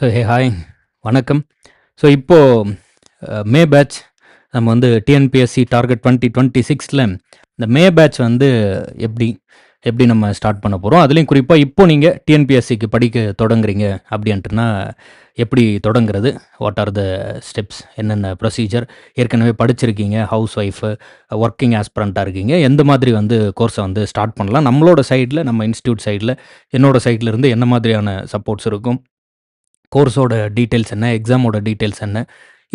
Hi வணக்கம். So இப்போது மே batch நம்ம வந்து டிஎன்பிஎஸ்சி டார்கெட் 2026ல் இந்த மே பேட்ச் வந்து எப்படி எப்படி நம்ம ஸ்டார்ட் பண்ண போகிறோம், அதுலேயும் குறிப்பாக இப்போ நீங்கள் டிஎன்பிஎஸ்சிக்கு படிக்க தொடங்குறீங்க அப்படின்ட்டுனா எப்படி தொடங்குறது, வாட் ஆர் த ஸ்டெப்ஸ், என்னென்ன ப்ரொசீஜர், ஏற்கனவே படிச்சிருக்கீங்க, ஹவுஸ் ஒய்ஃபு, ஒர்க்கிங் ஆஸ்பிரண்ட்டாக இருக்கீங்க, எந்த மாதிரி வந்து கோர்ஸை வந்து ஸ்டார்ட் பண்ணலாம், நம்மளோட சைடில் நம்ம இன்ஸ்டியூட் சைடில் என்னோடய சைட்லேருந்து என்ன மாதிரியான சப்போர்ட்ஸ் இருக்கும், கோர்ஸோட டீட்டெயில்ஸ் என்ன, எக்ஸாமோட டீட்டெயில்ஸ் என்ன,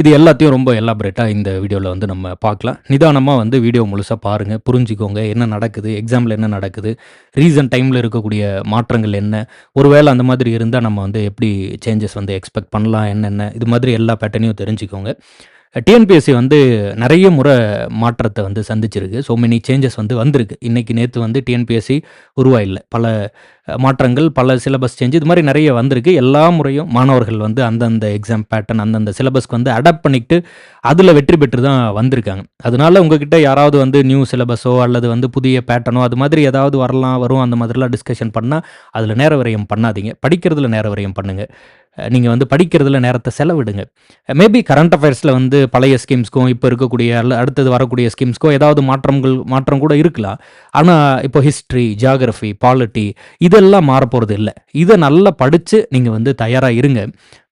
இது எல்லாத்தையும் ரொம்ப எலாபரேட்டாக இந்த வீடியோவில் வந்து நம்ம பார்க்கலாம். நிதானமாக வந்து வீடியோ முழுசாக பாருங்கள், புரிஞ்சுக்கோங்க என்ன நடக்குது, எக்ஸாமில் என்ன நடக்குது, ரீசன்ட் டைமில் இருக்கக்கூடிய மாற்றங்கள் என்ன, ஒருவேளை அந்த மாதிரி இருந்தால் நம்ம வந்து எப்படி சேஞ்சஸ் வந்து எக்ஸ்பெக்ட் பண்ணலாம், என்னென்ன இது மாதிரி எல்லா பேட்டர்னையும் தெரிஞ்சுக்கோங்க. டிஎன்பிஎஸ்சி வந்து நிறைய முறை மாற்றத்தை வந்து சந்திச்சிருக்கு. ஸோ மெனி சேஞ்சஸ் வந்து வந்திருக்கு. இன்றைக்கி நேற்று வந்து டிஎன்பிஎஸ்சி உருவாயில்லை. பல மாற்றங்கள், பல சிலபஸ் சேஞ்ச் இது மாதிரி நிறைய வந்திருக்கு. எல்லா முறையும் மாணவர்கள் வந்து அந்தந்த எக்ஸாம் பேட்டர்ன், அந்தந்த சிலபஸ்க்கு வந்து அடாப்ட் பண்ணிக்கிட்டு அதில் வெற்றி பெற்று தான் வந்திருக்காங்க. அதனால உங்ககிட்ட யாராவது வந்து நியூ சிலபஸோ அல்லது வந்து புதிய பேட்டர்னோ அது மாதிரி ஏதாவது வரும் அந்த மாதிரிலாம் டிஸ்கஷன் பண்ணால் அதில் நேர விரயம் பண்ணாதீங்க. படிக்கிறதுல நேர விரயம் பண்ணுங்கள். நீங்கள் வந்து படிக்கிறதுல நேரத்தை செலவிடுங்க. மேபி கரண்ட் அஃபேர்ஸில் வந்து பழைய ஸ்கீம்ஸ்க்கும் இப்போ இருக்கக்கூடிய அடுத்தது வரக்கூடிய ஸ்கீம்ஸ்க்கும் ஏதாவது மாற்றம் கூட இருக்கலாம். ஆனால் இப்போ ஹிஸ்ட்ரி, ஜியாகிரஃபி, பாலிட்டி இதெல்லாம் மாறப்போகிறது இல்லை. இதை நல்லா படித்து நீங்கள் வந்து தயாராக இருங்க.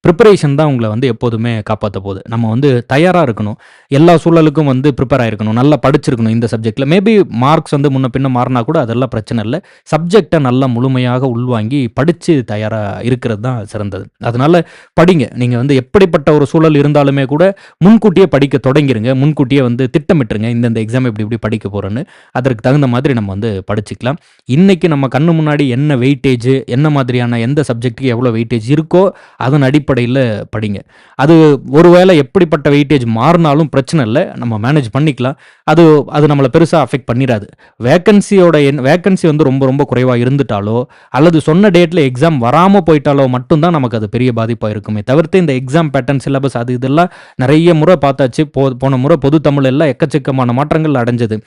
ப்ரிப்பரேஷன் தான் உங்களை வந்து எப்போதுமே காப்பாற்ற போகுது. நம்ம வந்து தயாராக இருக்கணும், எல்லா சூழலுக்கும் வந்து ப்ரிப்பேர் ஆகிருக்கணும், நல்லா படிச்சிருக்கணும் இந்த சப்ஜெக்டில். மேபி மார்க்ஸ் வந்து முன்ன பின்ன மாறினா கூட அதெல்லாம் பிரச்சனை இல்லை. சப்ஜெக்டை நல்லா முழுமையாக உள்வாங்கி படித்து தயாராக இருக்கிறது தான் சிறந்தது. அதனால் படிங்க. நீங்கள் வந்து எப்படிப்பட்ட ஒரு சூழல் இருந்தாலுமே கூட முன்கூட்டியே படிக்க தொடங்கிருங்க. முன்கூட்டியே வந்து திட்டமிட்டுருங்க, இந்தந்த எக்ஸாம் இப்படி படிக்க போகிறோன்னு. அதற்கு தகுந்த மாதிரி நம்ம வந்து படிச்சுக்கலாம். இன்றைக்கி நம்ம கண்ணு முன்னாடி என்ன வெயிட்டேஜ், என்ன மாதிரியான எந்த சப்ஜெக்ட்டுக்கு எவ்வளோ வெயிட்டேஜ் இருக்கோ அதன் அடிப்படையில் படிங்க. அது ஒருவேளை எப்படிப்பட்ட வெயிட்டேஜ் மாறினாலும் பிரச்சனை இல்லை, நம்ம மேனேஜ் பண்ணிக்கலாம். அது நம்மளை பெருசாக அஃபெக்ட் பண்ணிடாது. வேக்கன்சி வந்து ரொம்ப ரொம்ப குறைவாக இருந்துட்டாலோ அல்லது சொன்ன டேட்டில் எக்ஸாம் வராமல் போயிட்டாலோ மட்டும்தான் நமக்கு அது பெரிய பாதிப்பாக இருக்குமே தவிர்த்து இந்த எக்ஸாம் பேட்டர்ன், சிலபஸ் அது இதெல்லாம் நிறைய முறை பார்த்தாச்சு. போன முறை பொது தமிழ் எல்லாம் எக்கச்சக்கமான மாற்றங்கள் அடைஞ்சது.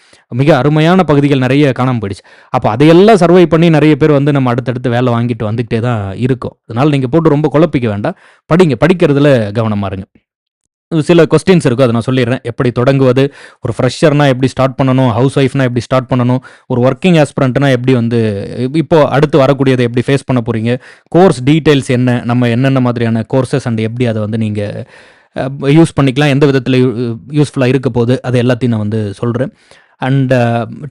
மிக அருமையான பகுதிகள் நிறைய காணாமல் போயிடுச்சு. அப்போ அதையெல்லாம் சர்வை பண்ணி நிறைய பேர் வந்து நம்ம அடுத்தடுத்து வேலை வாங்கிட்டு வந்துக்கிட்டே தான் இருக்கும். அதனால் நீங்கள் போட்டு ரொம்ப குழப்பிக்க வேண்டாம். படிக்கிறதுல கவனமாக இருங்க. சில கொஸ்டின்ஸ் இருக்கும், அதை நான் சொல்லிடுறேன். எப்படி தொடங்குவது, ஒரு ஃப்ரெஷர்னா எப்படி ஸ்டார்ட் பண்ணணும், ஹவுஸ் ஒய்ஃப்னா எப்படி ஸ்டார்ட் பண்ணணும், ஒரு ஒர்க்கிங் ஆஸ்பிரண்ட்னா எப்படி வந்து இப்போ அடுத்து வரக்கூடியதை எப்படி ஃபேஸ் பண்ண போகிறீங்க, கோர்ஸ் டீட்டெயில்ஸ் என்ன, நம்ம என்னென்ன மாதிரியான கோர்சஸ் அண்ட் எப்படி அதை வந்து நீங்கள் யூஸ் பண்ணிக்கலாம், எந்த விதத்தில் யூஸ்ஃபுல்லாக இருக்க போகுது, அது எல்லாத்தையும் நான் வந்து சொல்கிறேன். அண்ட்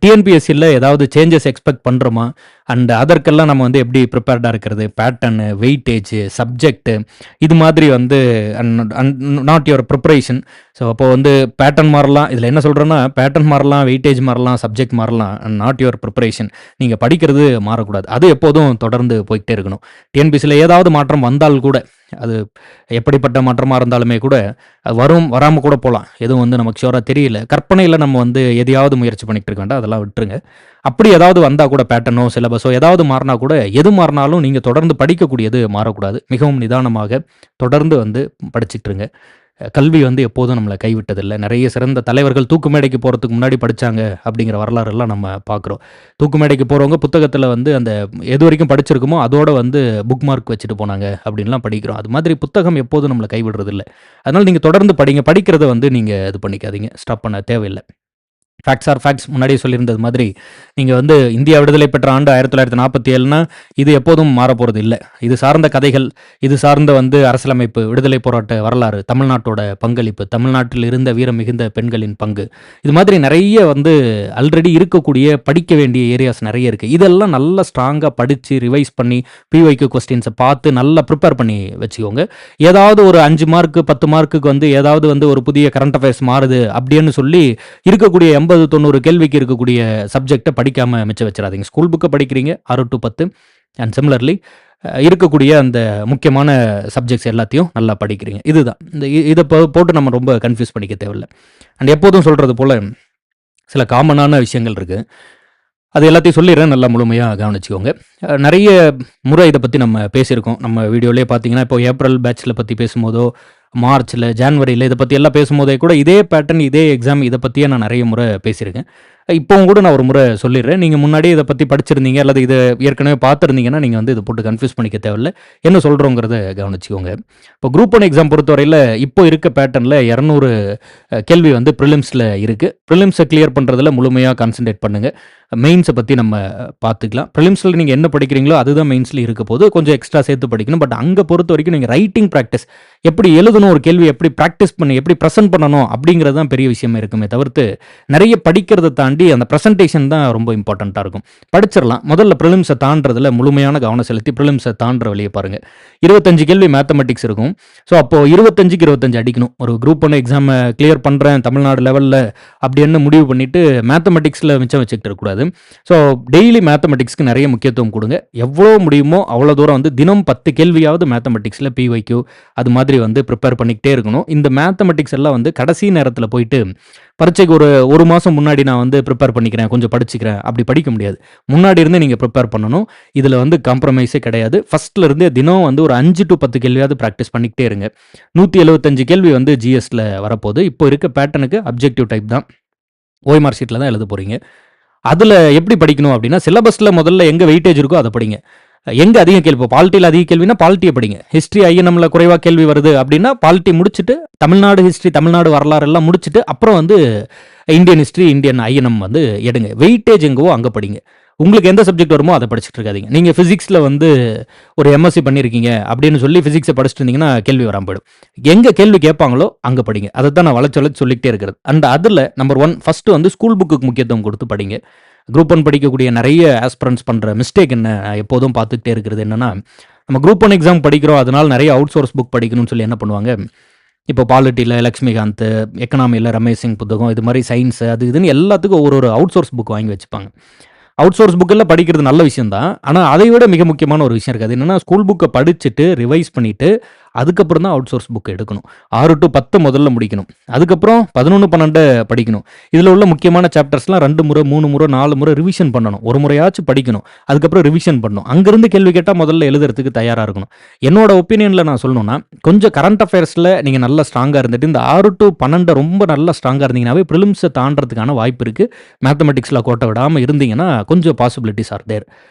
டிஎன்பிஎஸ்சியில் ஏதாவது சேஞ்சஸ் எக்ஸ்பெக்ட் பண்ணுறோமா, அண்ட் அதற்கெல்லாம் நம்ம வந்து எப்படி ப்ரிப்பேர்டாக இருக்கிறது, பேட்டர்னு, வெயிட்டேஜ், சப்ஜெக்ட்டு இது மாதிரி வந்து நாட் யுவர் ப்ரிப்பரேஷன். ஸோ அப்போது வந்து பேட்டர்ன் மாறலாம். இதில் என்ன சொல்கிறேன்னா, பேட்டர்ன் மாறலாம், வெயிட்டேஜ் மாறலாம், சப்ஜெக்ட் மாறலாம், அண்ட் நாட் யுவர் ப்ரிப்பரேஷன். நீங்கள் படிக்கிறது மாறக்கூடாது. அது எப்போதும் தொடர்ந்து போய்கிட்டே இருக்கணும். டிஎன்பிஎஸ்சியில் ஏதாவது மாற்றம் வந்தால் கூட, அது எப்படிப்பட்ட மாற்றமாக இருந்தாலுமே கூட அது வராமல் கூட போகலாம். எதுவும் வந்து நமக்கு ஷியோராக தெரியல. கற்பனையில் நம்ம வந்து எதையாவது முயற்சி பண்ணிகிட்டு இருக்க வேண்டாம், அதெல்லாம் விட்டுருங்க. அப்படி ஏதாவது வந்தால் கூட பேட்டர்னோ சிலபஸோ ஏதாவது மாறினா கூட, எது மாறினாலும் நீங்கள் தொடர்ந்து படிக்கக்கூடியது மாறக்கூடாது. மிகவும் நிதானமாக தொடர்ந்து வந்து படிச்சுட்டுருங்க. கல்வி வந்து எப்போதும் நம்மளை கைவிட்டதில்லை. நிறைய சிறந்த தலைவர்கள் தூக்கு மேடைக்கு போகிறதுக்கு முன்னாடி படித்தாங்க அப்படிங்கிற வரலாறுலாம் நம்ம பார்க்குறோம். தூக்கு மேடைக்கு போகிறவங்க புத்தகத்தில் வந்து அந்த எது வரைக்கும் படிச்சிருக்குமோ அதோட வந்து புக் மார்க் வச்சுட்டு போனாங்க அப்படின்லாம் படிக்கிறோம். அது மாதிரி புத்தகம் எப்போதும் நம்மளை கைவிடுறதில்லை. அதனால் நீங்கள் தொடர்ந்து படிக்கிறத வந்து நீங்கள் இது பண்ணிக்காதீங்க, ஸ்டாப் பண்ண தேவையில்லை. Facts are facts. முன்னாடியே சொல்லியிருந்தது மாதிரி நீங்கள் வந்து இந்தியா விடுதலை பெற்ற ஆண்டு 1947னா இது எப்போதும் மாறப்போகிறது இல்லை. இது சார்ந்த கதைகள், இது சார்ந்த வந்து அரசியலமைப்பு, விடுதலை போராட்ட வரலாறு, தமிழ்நாட்டோட பங்களிப்பு, தமிழ்நாட்டில் இருந்த வீரம் மிகுந்த பெண்களின் பங்கு, இது மாதிரி நிறைய வந்து ஆல்ரெடி இருக்கக்கூடிய படிக்க வேண்டிய ஏரியாஸ் நிறைய இருக்குது. இதெல்லாம் நல்லா ஸ்ட்ராங்காக படித்து ரிவைஸ் பண்ணி பிஒய்க்கு கொஸ்டின்ஸை பார்த்து நல்லா ப்ரிப்பேர் பண்ணி வச்சுக்கோங்க. ஏதாவது ஒரு 5 மார்க்கு 10 மார்க்குக்கு வந்து ஏதாவது வந்து ஒரு புதிய கரண்ட் அஃபேர்ஸ் மாறுது அப்படின்னு சொல்லி இருக்கக்கூடிய 80-90 கேள்விக்கு இருக்கக்கூடிய சப்ஜெக்டை படிக்காமல் மிச்சம் வச்சிடாதீங்க. ஸ்கூல் புக்கை படிக்கிறீங்க 6 to 10 அண்ட் சிமிலர்லி இருக்கக்கூடிய அந்த முக்கியமான சப்ஜெக்ட்ஸ் எல்லாத்தையும் நல்லா படிக்கிறீங்க. இதுதான் இதை போட்டு நம்ம ரொம்ப கன்ஃபியூஸ் பண்ணிக்க தேவையில்லை. அண்ட் எப்போதும் சொல்கிறது போல் சில காமனான விஷயங்கள் இருக்குது, அது எல்லாத்தையும் சொல்லிடுறேன், நல்லா முழுமையாக கவனிச்சுக்கோங்க. நிறைய முறை இதை பற்றி நம்ம பேசியிருக்கோம். நம்ம வீடியோலேயே பார்த்தீங்கன்னா இப்போ ஏப்ரல் பேட்சில் பற்றி பேசும்போதோ, மார்ச்சில், ஜான்வரியில் இதை பற்றி எல்லாம் பேசும்போதே கூட இதே பேட்டர்ன், இதே எக்ஸாம் இதை பற்றியே நான் நிறைய முறை பேசியிருக்கேன். இப்பவும் கூட நான் ஒரு முறை சொல்லிடுறேன். நீங்க முன்னாடியே இத பத்தி படிச்சிருந்தீங்க அல்லது இத ஏற்கனவே பார்த்திருந்தீங்கன்னா, நீங்க வந்து இத போட்டு கன்ஃப்யூஸ் பண்ணிக்க தேவையில்ல. என்ன சொல்றோங்கிறத கவனிச்சுக்கோங்க. இப்போ குரூப் 1 எக்ஸாம் பொறுத்தவரையில இப்போ இருக்க பேட்டர்ன்ல 200 கேள்வி வந்து பிரிலிம்ஸ்ல இருக்கு. பிரிலிம்ஸ கிளியர் பண்றதுல முழுமையா கான்சன்ட்ரேட் பண்ணுங்க. மெயின்ஸ பத்தி நம்ம பார்த்துக்கலாம். பிரிலிம்ஸ்ல நீங்க என்ன படிக்கிறீங்களோ அதுதான் மெயின்ஸ்ல இருக்க போது. கொஞ்சம் எக்ஸ்ட்ரா சேர்த்து படிக்கணும். பட் அங்க பொறுத்தவரைக்கும் நீங்க ரைட்டிங் பிராக்டிஸ் எப்படி எழுதணும், ஒரு கேள்வி எப்படி பிராக்டிஸ் பண்ணி எப்படி பிரசன்ட் பண்ணணும் அப்படிங்கிறது தான் பெரிய விஷயமா இருக்குமே தவிர்த்து, நிறைய படிக்கிறத தாண்டி அந்த பிரசன்டேஷன் தான் ரொம்ப இம்பார்ட்டன்ட்டா இருக்கும். படிச்சிரலாம். முதல்ல பிரிலிம்ஸ தாண்டுறதுல முழுமையான கவனம் செலுத்தி பிரிலிம்ஸ தாண்டுற வழிய பாருங்க. 25 கேள்வி மேத்தமேட்டிக்ஸ் இருக்கும். ஸோ அப்போ 25க்கு 25 அடிக்கணும். ஒரு குரூப் 1 எக்ஸாம கிளியர் பண்றேன் தமிழ்நாடு லெவல்ல அப்படின்னு முடிவு பண்ணிட்டு மேத்தமேட்டிக்ஸ்ல மிச்சம் வச்சுக்கிட்டு இருக்கக்கூடாது. ஸோ டெய்லி மேத்தமெட்டிக்ஸ்க்கு நிறைய முக்கியத்துவம் கொடுங்க. எவ்வளோ முடியுமோ அவ்வளோ தூரம் வந்து தினம் 10 கேள்வியாவது மேத்தமெட்டிக்ஸில் பிஒய்க்யூ அது மாதிரி வந்து ப்ரிப்பேர் பண்ணிக்கிட்டே இருக்கணும். இந்த மேத்தமெட்டிக்ஸ் எல்லாம் வந்து கடைசி நேரத்தில் போயிட்டு பரீட்சைக்கு ஒரு மாதம் முன்னாடி நான் வந்து ப்ரிப்பேர் பண்ணிக்கிறேன், கொஞ்சம் படிச்சுக்கிறேன், அப்படி படிக்க முடியாது. முன்னாடி இருந்து நீங்கள் ப்ரிப்பேர் பண்ணணும். இதில் வந்து காம்ப்ரமைஸே கிடையாது. ஃபர்ஸ்ட்ல இருந்தே தினம் வந்து ஒரு 5 to 10 கேள்வியாவது ப்ராக்டிஸ் பண்ணிக்கிட்டே இருங்க. 175 கேள்வி வந்து ஜிஎஸ்ல வரப்போகுது. இப்போ இருக்க பேட்டர்னுக்கு அப்ஜெக்டிவ் டைப் தான். ஓஎம்ஆர் ஷீட்டில் தான் எழுத போகிறீங்க. அதில் எப்படி படிக்கணும் அப்படின்னா, சிலபஸில் முதல்ல எங்கே வெயிட்டேஜ் இருக்கோ அதை படிங்க. எங்கே அதிக கேள்வி, இப்போ பாலிட்டியில் அதிக கேள்வினா பாலிட்டியை படிங்க. ஹிஸ்ட்ரி ஐஎன்எம்ல குறைவாக கேள்வி வருது அப்படின்னா பாலிட்டி முடிச்சுட்டு தமிழ்நாடு ஹிஸ்ட்ரி, தமிழ்நாடு வரலாறு எல்லாம் முடிச்சுட்டு அப்புறம் வந்து இந்தியன் ஹிஸ்ட்ரி, இந்தியன் ஐஎன்எம் வந்து எடுங்க. வெயிட்டேஜ் எங்கவோ அங்கே படிங்க. உங்களுக்கு எந்த சப்ஜெக்ட் வருமோ அதை படிச்சுட்டு இருக்காதீங்க. நீங்கள் ஃபிசிக்ஸில் வந்து ஒரு எம்எஸ்சி பண்ணியிருக்கீங்க அப்படின்னு சொல்லி ஃபிசிக்ஸை படிச்சுட்டு இருந்தீங்கன்னா கேள்வி வராமல் போயிடும். எங்கே கேள்வி கேட்பாங்களோ அங்கே படிங்க. அதை தான் நான் வளர்ச்சி சொல்லிக்கிட்டே இருக்கிறது. அண்ட் அதில் நம்பர் 1 ஃபஸ்ட்டு வந்து ஸ்கூல் புக்குக்கு முக்கியத்துவம் கொடுத்து படிங்க. குரூப் 1 படிக்கக்கூடிய நிறைய ஆஸ்பிரண்ட்ஸ் பண்ணுற மிஸ்டேக் என்ன, எப்போதும் பார்த்துக்கிட்டே இருக்கிறது என்னன்னா, நம்ம குரூப் 1 எக்ஸாம் படிக்கிறோம், அதனால நிறைய அவுட் சோர்ஸ் புக் படிக்கணும்னு சொல்லி என்ன பண்ணுவாங்க, இப்போ பாலிட்டியில் லக்ஷ்மிகாந்த், எக்கனாமியில் ரமேஷ் சிங் புத்தகம், இது மாதிரி சயின்ஸு அது இதுன்னு எல்லாத்துக்கும் ஒரு அவுட் சோர்ஸ் புக் வாங்கி வச்சுப்பாங்க. அவுட் சோர்ஸ் புக்கெல்லாம் படிக்கிறது நல்ல விஷயம் தான். ஆனால் அதை விட மிக முக்கியமான ஒரு விஷயம் இருக்குது. அது என்னென்னா, ஸ்கூல் புக்கை படிச்சுட்டு ரிவைஸ் பண்ணிவிட்டு அதுக்கப்புறம் தான் அவுட் சோர்ஸ் புக் எடுக்கணும். 6 to 10 முதல்ல முடிக்கணும். அதுக்கப்புறம் 11, 12 படிக்கணும். இதில் உள்ள முக்கியமான சாப்டர்ஸ்லாம் 2 முறை, 3 முறை, 4 முறை ரிவிஷன் பண்ணணும். ஒரு முறையாச்சும் படிக்கணும். அதுக்கப்புறம் ரிவிஷன் பண்ணணும். அங்கேருந்து கேள்வி கேட்டால் முதல்ல எழுதுறதுக்கு தயாராக இருக்கணும். என்னோட ஒப்பீனியனில் நான் சொல்லணும்னா, கொஞ்சம் கரண்ட் அஃபேர்ஸில் நீங்கள் நல்லா ஸ்ட்ராங்காக இருந்துட்டு இந்த 6 to 12 ரொம்ப நல்லா ஸ்ட்ராங்காக இருந்தீங்கன்னாவே ப்ரிலிம்ஸை தாண்டறதுக்கான வாய்ப்பு இருக்குது. மேத்தமெட்டிக்ஸில் கோட்டை விடாமல் இருந்தீங்கன்னா கொஞ்சம் பாசிபிலிட்டிஸ் ஆர் தேர்.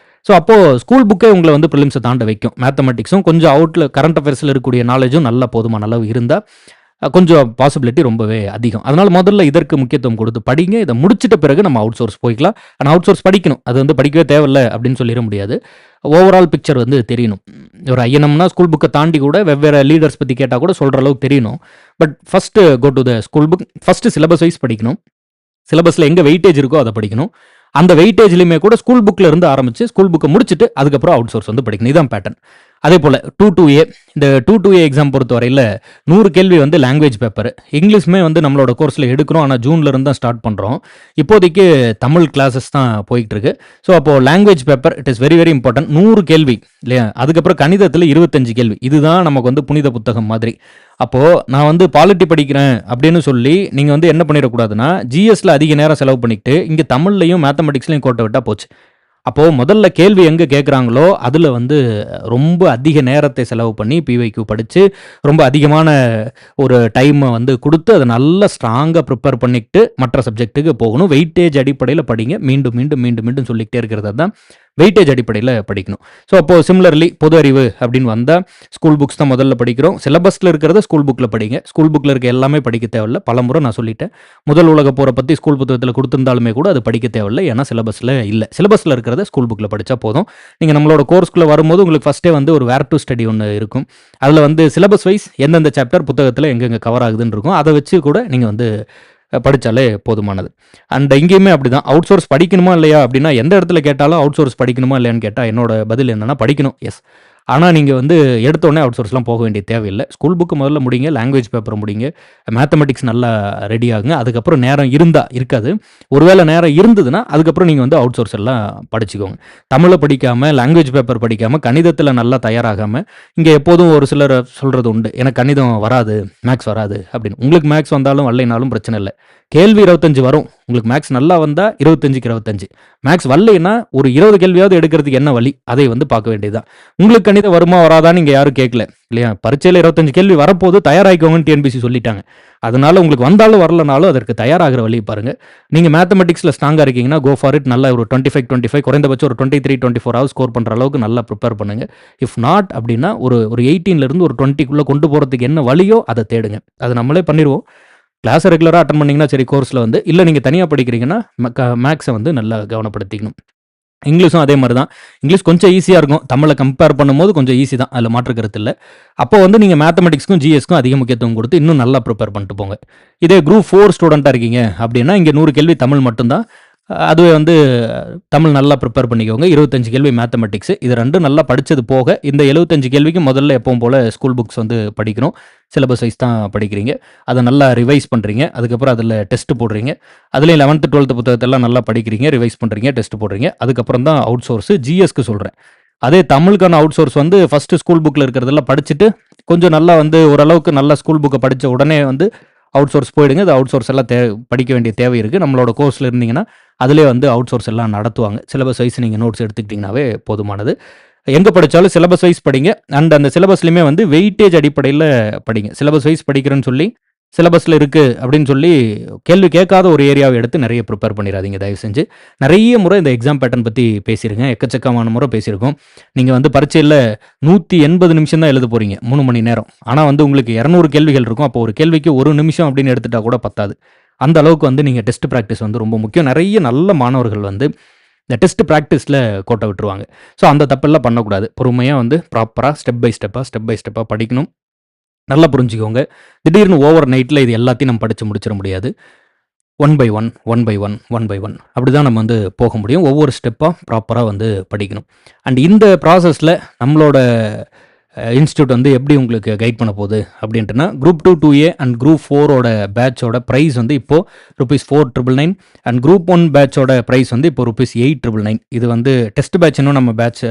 ஸோ அப்போது ஸ்கூல் புக்கே உங்களை வந்து ப்ரிலிம்ஸை தாண்ட வைக்கும். மேத்தமெட்டிக்ஸும் கொஞ்சம் அவுட்டில் கரண்ட் அஃபேர்ஸில் இருக்கக்கூடிய நாலேஜும் நல்ல போதுமான அளவு இருந்தால் கொஞ்சம் பாசிபிலிட்டி ரொம்பவே அதிகம். அதனால் முதல்ல இதற்கு முக்கியத்துவம் கொடுத்து படிங்க. இதை முடிச்சிட்ட பிறகு நம்ம அவுட் சோர்ஸ் போய்க்கலாம். ஆனால் அவுட் சோர்ஸ் படிக்கணும். அது வந்து படிக்கவே தேவையில்லை அப்படின்னு சொல்லிட முடியாது. ஓவரால் பிக்சர் வந்து தெரியணும். ஒரு ஐஎன்எம்னா ஸ்கூல் புக்கை தாண்டி கூட வெவ்வேறு லீடர்ஸ் பற்றி கேட்டால் கூட சொல்கிற அளவுக்கு தெரியணும். But first go to the school book. First syllabus wise படிக்கணும். சிலபஸில் எங்கே வெயிட்டேஜ் இருக்கோ அதை படிக்கணும். அந்த வெயிட்டேஜ்லையுமே கூட ஸ்கூல் புக்கில் இருந்து ஆரம்பித்து ஸ்கூல் புக்கை முடிச்சுட்டு அதுக்கப்புறம் அவுட் சோர்ஸ் வந்து படிக்கணும். இதுதான் பேட்டர்ன். அதே போல் 2-2A இந்த 2-2A எக்ஸாம் பொறுத்த வரையில் 100 கேள்வி வந்து லாங்குவேஜ் பேப்பர். இங்கிலீஷுமே வந்து நம்மளோட கோர்ஸில் எடுக்கிறோம். ஆனால் ஜூனில் இருந்து தான் ஸ்டார்ட் பண்ணுறோம். இப்போதைக்கு தமிழ் கிளாஸஸ் தான் போயிட்டு இருக்கு. ஸோ அப்போது language paper it is very very important. 100 கேள்வி இல்லையா? அதுக்கப்புறம் கணிதத்தில் 25 கேள்வி. இதுதான் நமக்கு வந்து புனித புத்தகம் மாதிரி. அப்போது நான் வந்து பாலிட்டி படிக்கிறேன் அப்படின்னு சொல்லி நீங்கள் வந்து என்ன பண்ணிடக்கூடாதுன்னா, ஜிஎஸ்ல அதிக நேரம் செலவு பண்ணிக்கிட்டு இங்கே தமிழ்லையும் மேத்தமெட்டிக்ஸ்லையும் கோட்டை விட்டால் போச்சு. அப்போது முதல்ல கேள்வி எங்கே கேட்குறாங்களோ அதில் வந்து ரொம்ப அதிக நேரத்தை செலவு பண்ணி பிஒய்க்யூ படித்து ரொம்ப அதிகமான ஒரு டைமை வந்து கொடுத்து அதை நல்லா ஸ்ட்ராங்காக ப்ரிப்பேர் பண்ணிக்கிட்டு மற்ற சப்ஜெக்ட்டுக்கு போகணும். வெயிட்டேஜ் அடிப்படையில் படிங்க. மீண்டும் மீண்டும் மீண்டும் மீண்டும் சொல்லிக்கிட்டே இருக்கிறது தான் வெயிட்டேஜ் அடிப்படையில் படிக்கணும். ஸோ அப்போது சிமிலர்லி பொது அறிவு அப்படின்னு வந்தால் ஸ்கூல் புக்ஸ் தான் முதல்ல படிக்கிறோம். சிலபஸில் இருக்கிறத ஸ்கூல் புக்கில் படிங்க. ஸ்கூல் புக்கில் இருக்க எல்லாமே படிக்க தேவையில்லை. பலமுறை நான் சொல்லிட்டேன். முதல் உலக போரை பற்றி ஸ்கூல் புத்தகத்தில் கொடுத்துருந்தாலுமே கூட அது படிக்க தேவையில்லை. ஏன்னா சிலபஸில் இல்லை. சிலபஸில் இருக்கிறத ஸ்கூல் புக்கில் படித்தா போதும். நீங்கள் நம்மளோட கோர்ஸ்க்குள்ளே வரும்போது உங்களுக்கு ஃபஸ்ட்டே வந்து ஒரு வேர் டு ஸ்டடி ஒன்று இருக்கும். அதில் வந்து சிலபஸ் வைஸ் எந்தெந்த சாப்டர் புத்தகத்தில் எங்கெங்கே கவர் ஆகுதுன்னு இருக்கும். அதை வச்சு கூட நீங்கள் வந்து படித்தாலே போதுமானது. அண்ட் இங்கேயுமே அப்படி தான். அவுட் சோர்ஸ் படிக்கணுமா இல்லையா அப்படின்னா, எந்த இடத்துல கேட்டாலும் அவுட் சோர்ஸ் படிக்கணுமா இல்லையான்னு கேட்டால் என்னோட பதில் என்னென்னா படிக்கணும். எஸ். ஆனால் நீங்கள் வந்து எடுத்தோடனே அவுட் சோர்ஸ்லாம் போக வேண்டிய தேவையில்லை. ஸ்கூல் புக்கு முதல்ல முடிங்க. லாங்குவேஜ் பேப்பரை முடிங்க. மேத்தமெட்டிக்ஸ் நல்லா ரெடி ஆகுங்க. அதுக்கப்புறம் நேரம் இருக்காது. ஒருவேளை நேரம் இருந்ததுன்னா அதுக்கப்புறம் நீங்கள் வந்து அவுட் சோர்ஸ் எல்லாம் படிச்சுக்கோங்க. தமிழை படிக்காமல், லாங்குவேஜ் பேப்பர் படிக்காமல், கணிதத்தில் நல்லா தயாராகாமல், இங்கே எப்போதும் ஒரு சிலர் சொல்கிறது உண்டு, எனக்கு கணிதம் வராது, மேக்ஸ் வராது அப்படின்னு. உங்களுக்கு மேக்ஸ் வந்தாலும் வரலைனாலும் பிரச்சனை இல்லை. கேள்வி 25 வரும். உங்களுக்கு மேக்ஸ் நல்லா வந்தா 25க்கு 25. மேக்ஸ் வரலைன்னா ஒரு 20 கேள்வியாவது எடுக்கிறதுக்கு என்ன வழி? அதை வந்து பார்க்க வேண்டியது தான். உங்களுக்கு கணிதம் வருமா வராதான்னு இங்க யாரும் கேட்கல. இல்லையா? பரீட்சையில 25 கேள்வி வரப்போது தயாராகிக்கோங்கன்னு டிஎன்பிஎஸ்சி சொல்லிட்டாங்க. அதனால உங்களுக்கு வந்தாலும் வரலனாலும் அதற்கு தயாராகிற வழி பாருங்க. நீங்க மேத்தமெட்டிக்ஸ்ல ஸ்ட்ராங்கா இருக்கீங்கன்னா கோ ஃபார் இட். நல்லா ஒரு 25 குறைந்தபட்சம் ஒரு 23, 24 ஸ்கோர் பண்ற அளவுக்கு நல்லா ப்ரிப்பேர் பண்ணுங்க. இஃப் நாட் அப்படின்னா ஒரு 18ல இருந்து ஒரு 20க்குள்ள கொண்டு போறதுக்கு என்ன வழியோ அதை தேடுங்க. அது நம்மளே பண்ணிடுவோம். கிளாஸை ரெகுலராக அட்டன் பண்ணிங்கன்னா சரி கோர்ஸில் வந்து, இல்லை நீங்கள் தனியாக படிக்கிறீங்கன்னா மேக்ஸை வந்து நல்லா கவனப்படுத்திக்கணும். இங்கிலீஷும் அதே மாதிரி தான். இங்கிலீஷ் கொஞ்சம் ஈஸியாக இருக்கும். தமிழை கம்பேர் பண்ணும்போது கொஞ்சம் ஈஸி தான். அதில் மாற்று கருத்து இல்லை. அப்போ வந்து நீங்கள் மேத்தமெட்டிக்ஸ்க்கும் ஜிஎஸ்க்கும் அதிக முக்கியத்துவம் கொடுத்து இன்னும் நல்லா ப்ரிப்பேர் பண்ணிட்டு போங்க. இதே குரூப் 4 ஸ்டூடெண்ட்டாக இருக்கீங்க அப்படின்னா இங்கே 100 கேள்வி தமிழ் மட்டும்தான். அதுவே வந்து தமிழ் நல்லா ப்ரிப்பேர் பண்ணிக்கோங்க. 25 கேள்வி மேத்தமெட்டிக்ஸ். இது ரெண்டும் நல்லா படித்தது போக இந்த 75 கேள்விக்கு முதல்ல எப்பவும் போல் ஸ்கூல் புக்ஸ் வந்து படிக்கணும். சிலபஸ் வைஸ் தான் படிக்கிறீங்க. அதை நல்லா ரிவைஸ் பண்ணுறீங்க. அதுக்கப்புறம் அதில் டெஸ்ட் போடுறீங்க. அதுலேயும் 11th 12th புத்தகத்தெல்லாம் நல்லா படிக்கிறீங்க, ரிவைஸ் பண்ணுறீங்க, டெஸ்ட் போடுறீங்க. அதுக்கப்புறம் தான் அவுட் சோர்ஸு ஜிஎஸ்க்கு சொல்கிறேன். அதே தமிழுக்கான அவுட் சோர்ஸ் வந்து ஃபஸ்ட்டு ஸ்கூல் புக்கில் இருக்கிறதெல்லாம் படிச்சுட்டு கொஞ்சம் நல்லா வந்து ஓரளவுக்கு நல்லா ஸ்கூல் புக்கை படித்த உடனே வந்து அவுட் சோர்ஸ் போயிடுங்க. அது அவுட் சோர்ஸ் எல்லாம் படிக்க வேண்டிய தேவை இருக்குது. நம்மளோட கோர்ஸில் இருந்தீங்கன்னா அதிலே வந்து அவுட் சோர்ஸ் எல்லாம் நடத்துவாங்க. சிலபஸ் வைஸ் நீங்கள் நோட்ஸ் எடுத்துக்கிட்டிங்கனாவே போதுமானது. எங்கே படித்தாலும் சிலபஸ் வைஸ் படிங்க. அண்ட் அந்த சிலபஸ்லையுமே வந்து வெயிட்டேஜ் அடிப்படையில் படிங்க. சிலபஸ் வைஸ் படிக்கிறேன்னு சொல்லி சிலபஸில் இருக்குது அப்படின்னு சொல்லி கேள்வி கேட்காத ஒரு ஏரியாவை எடுத்து நிறைய ப்ரிப்பேர் பண்ணிடாதீங்க தயவு செஞ்சு. நிறைய முறை இந்த எக்ஸாம் பேட்டர்ன் பற்றி பேசியிருங்க. எக்கச்சக்கமான முறை பேசியிருக்கோம். நீங்கள் வந்து பரீட்சையில் 180 நிமிஷம் தான் எழுத போகிறீங்க, 3 மணி நேரம். ஆனால் வந்து உங்களுக்கு 200 கேள்விகள் இருக்கும். அப்போ ஒரு கேள்விக்கு 1 நிமிஷம் அப்படின்னு எடுத்துட்டா கூட பத்தாது. அந்த அளவுக்கு வந்து நீங்கள் டெஸ்ட் ப்ராக்டிஸ் வந்து ரொம்ப முக்கியம். நிறைய நல்ல மாணவர்கள் வந்து இந்த டெஸ்ட் ப்ராக்டிஸில் கோட்டை விட்டுருவாங்க. ஸோ அந்த தப்பெல்லாம் பண்ணக்கூடாது. பொறுமையாக வந்து ப்ராப்பராக ஸ்டெப் பை ஸ்டெப்பாக படிக்கணும். நல்லா புரிஞ்சுக்கோங்க. திடீர்னு ஓவர் நைட்டில் இது எல்லாத்தையும் நம்ம படித்து முடிச்சிட முடியாது. 1 பை 1 அப்படி தான் நம்ம வந்து போக முடியும். ஒவ்வொரு ஸ்டெப்பாக ப்ராப்பராக வந்து படிக்கணும். அண்ட் இந்த ப்ராசஸில் நம்மளோட இன்ஸ்டியூட் வந்து எப்படி உங்களுக்கு கைட் பண்ண போகுது அப்படின்ட்டுனா குரூப் 2 2A அண்ட் குரூப் 4ஓட பேட்சோட ப்ரைஸ் வந்து இப்போது ₹4,999 அண்ட் குரூப் 1 பேட்சோட ப்ரைஸ் வந்து இப்போ ₹8,999. இது வந்து டெஸ்ட் பேட்ச் இன்னும் நம்ம பேட்ச்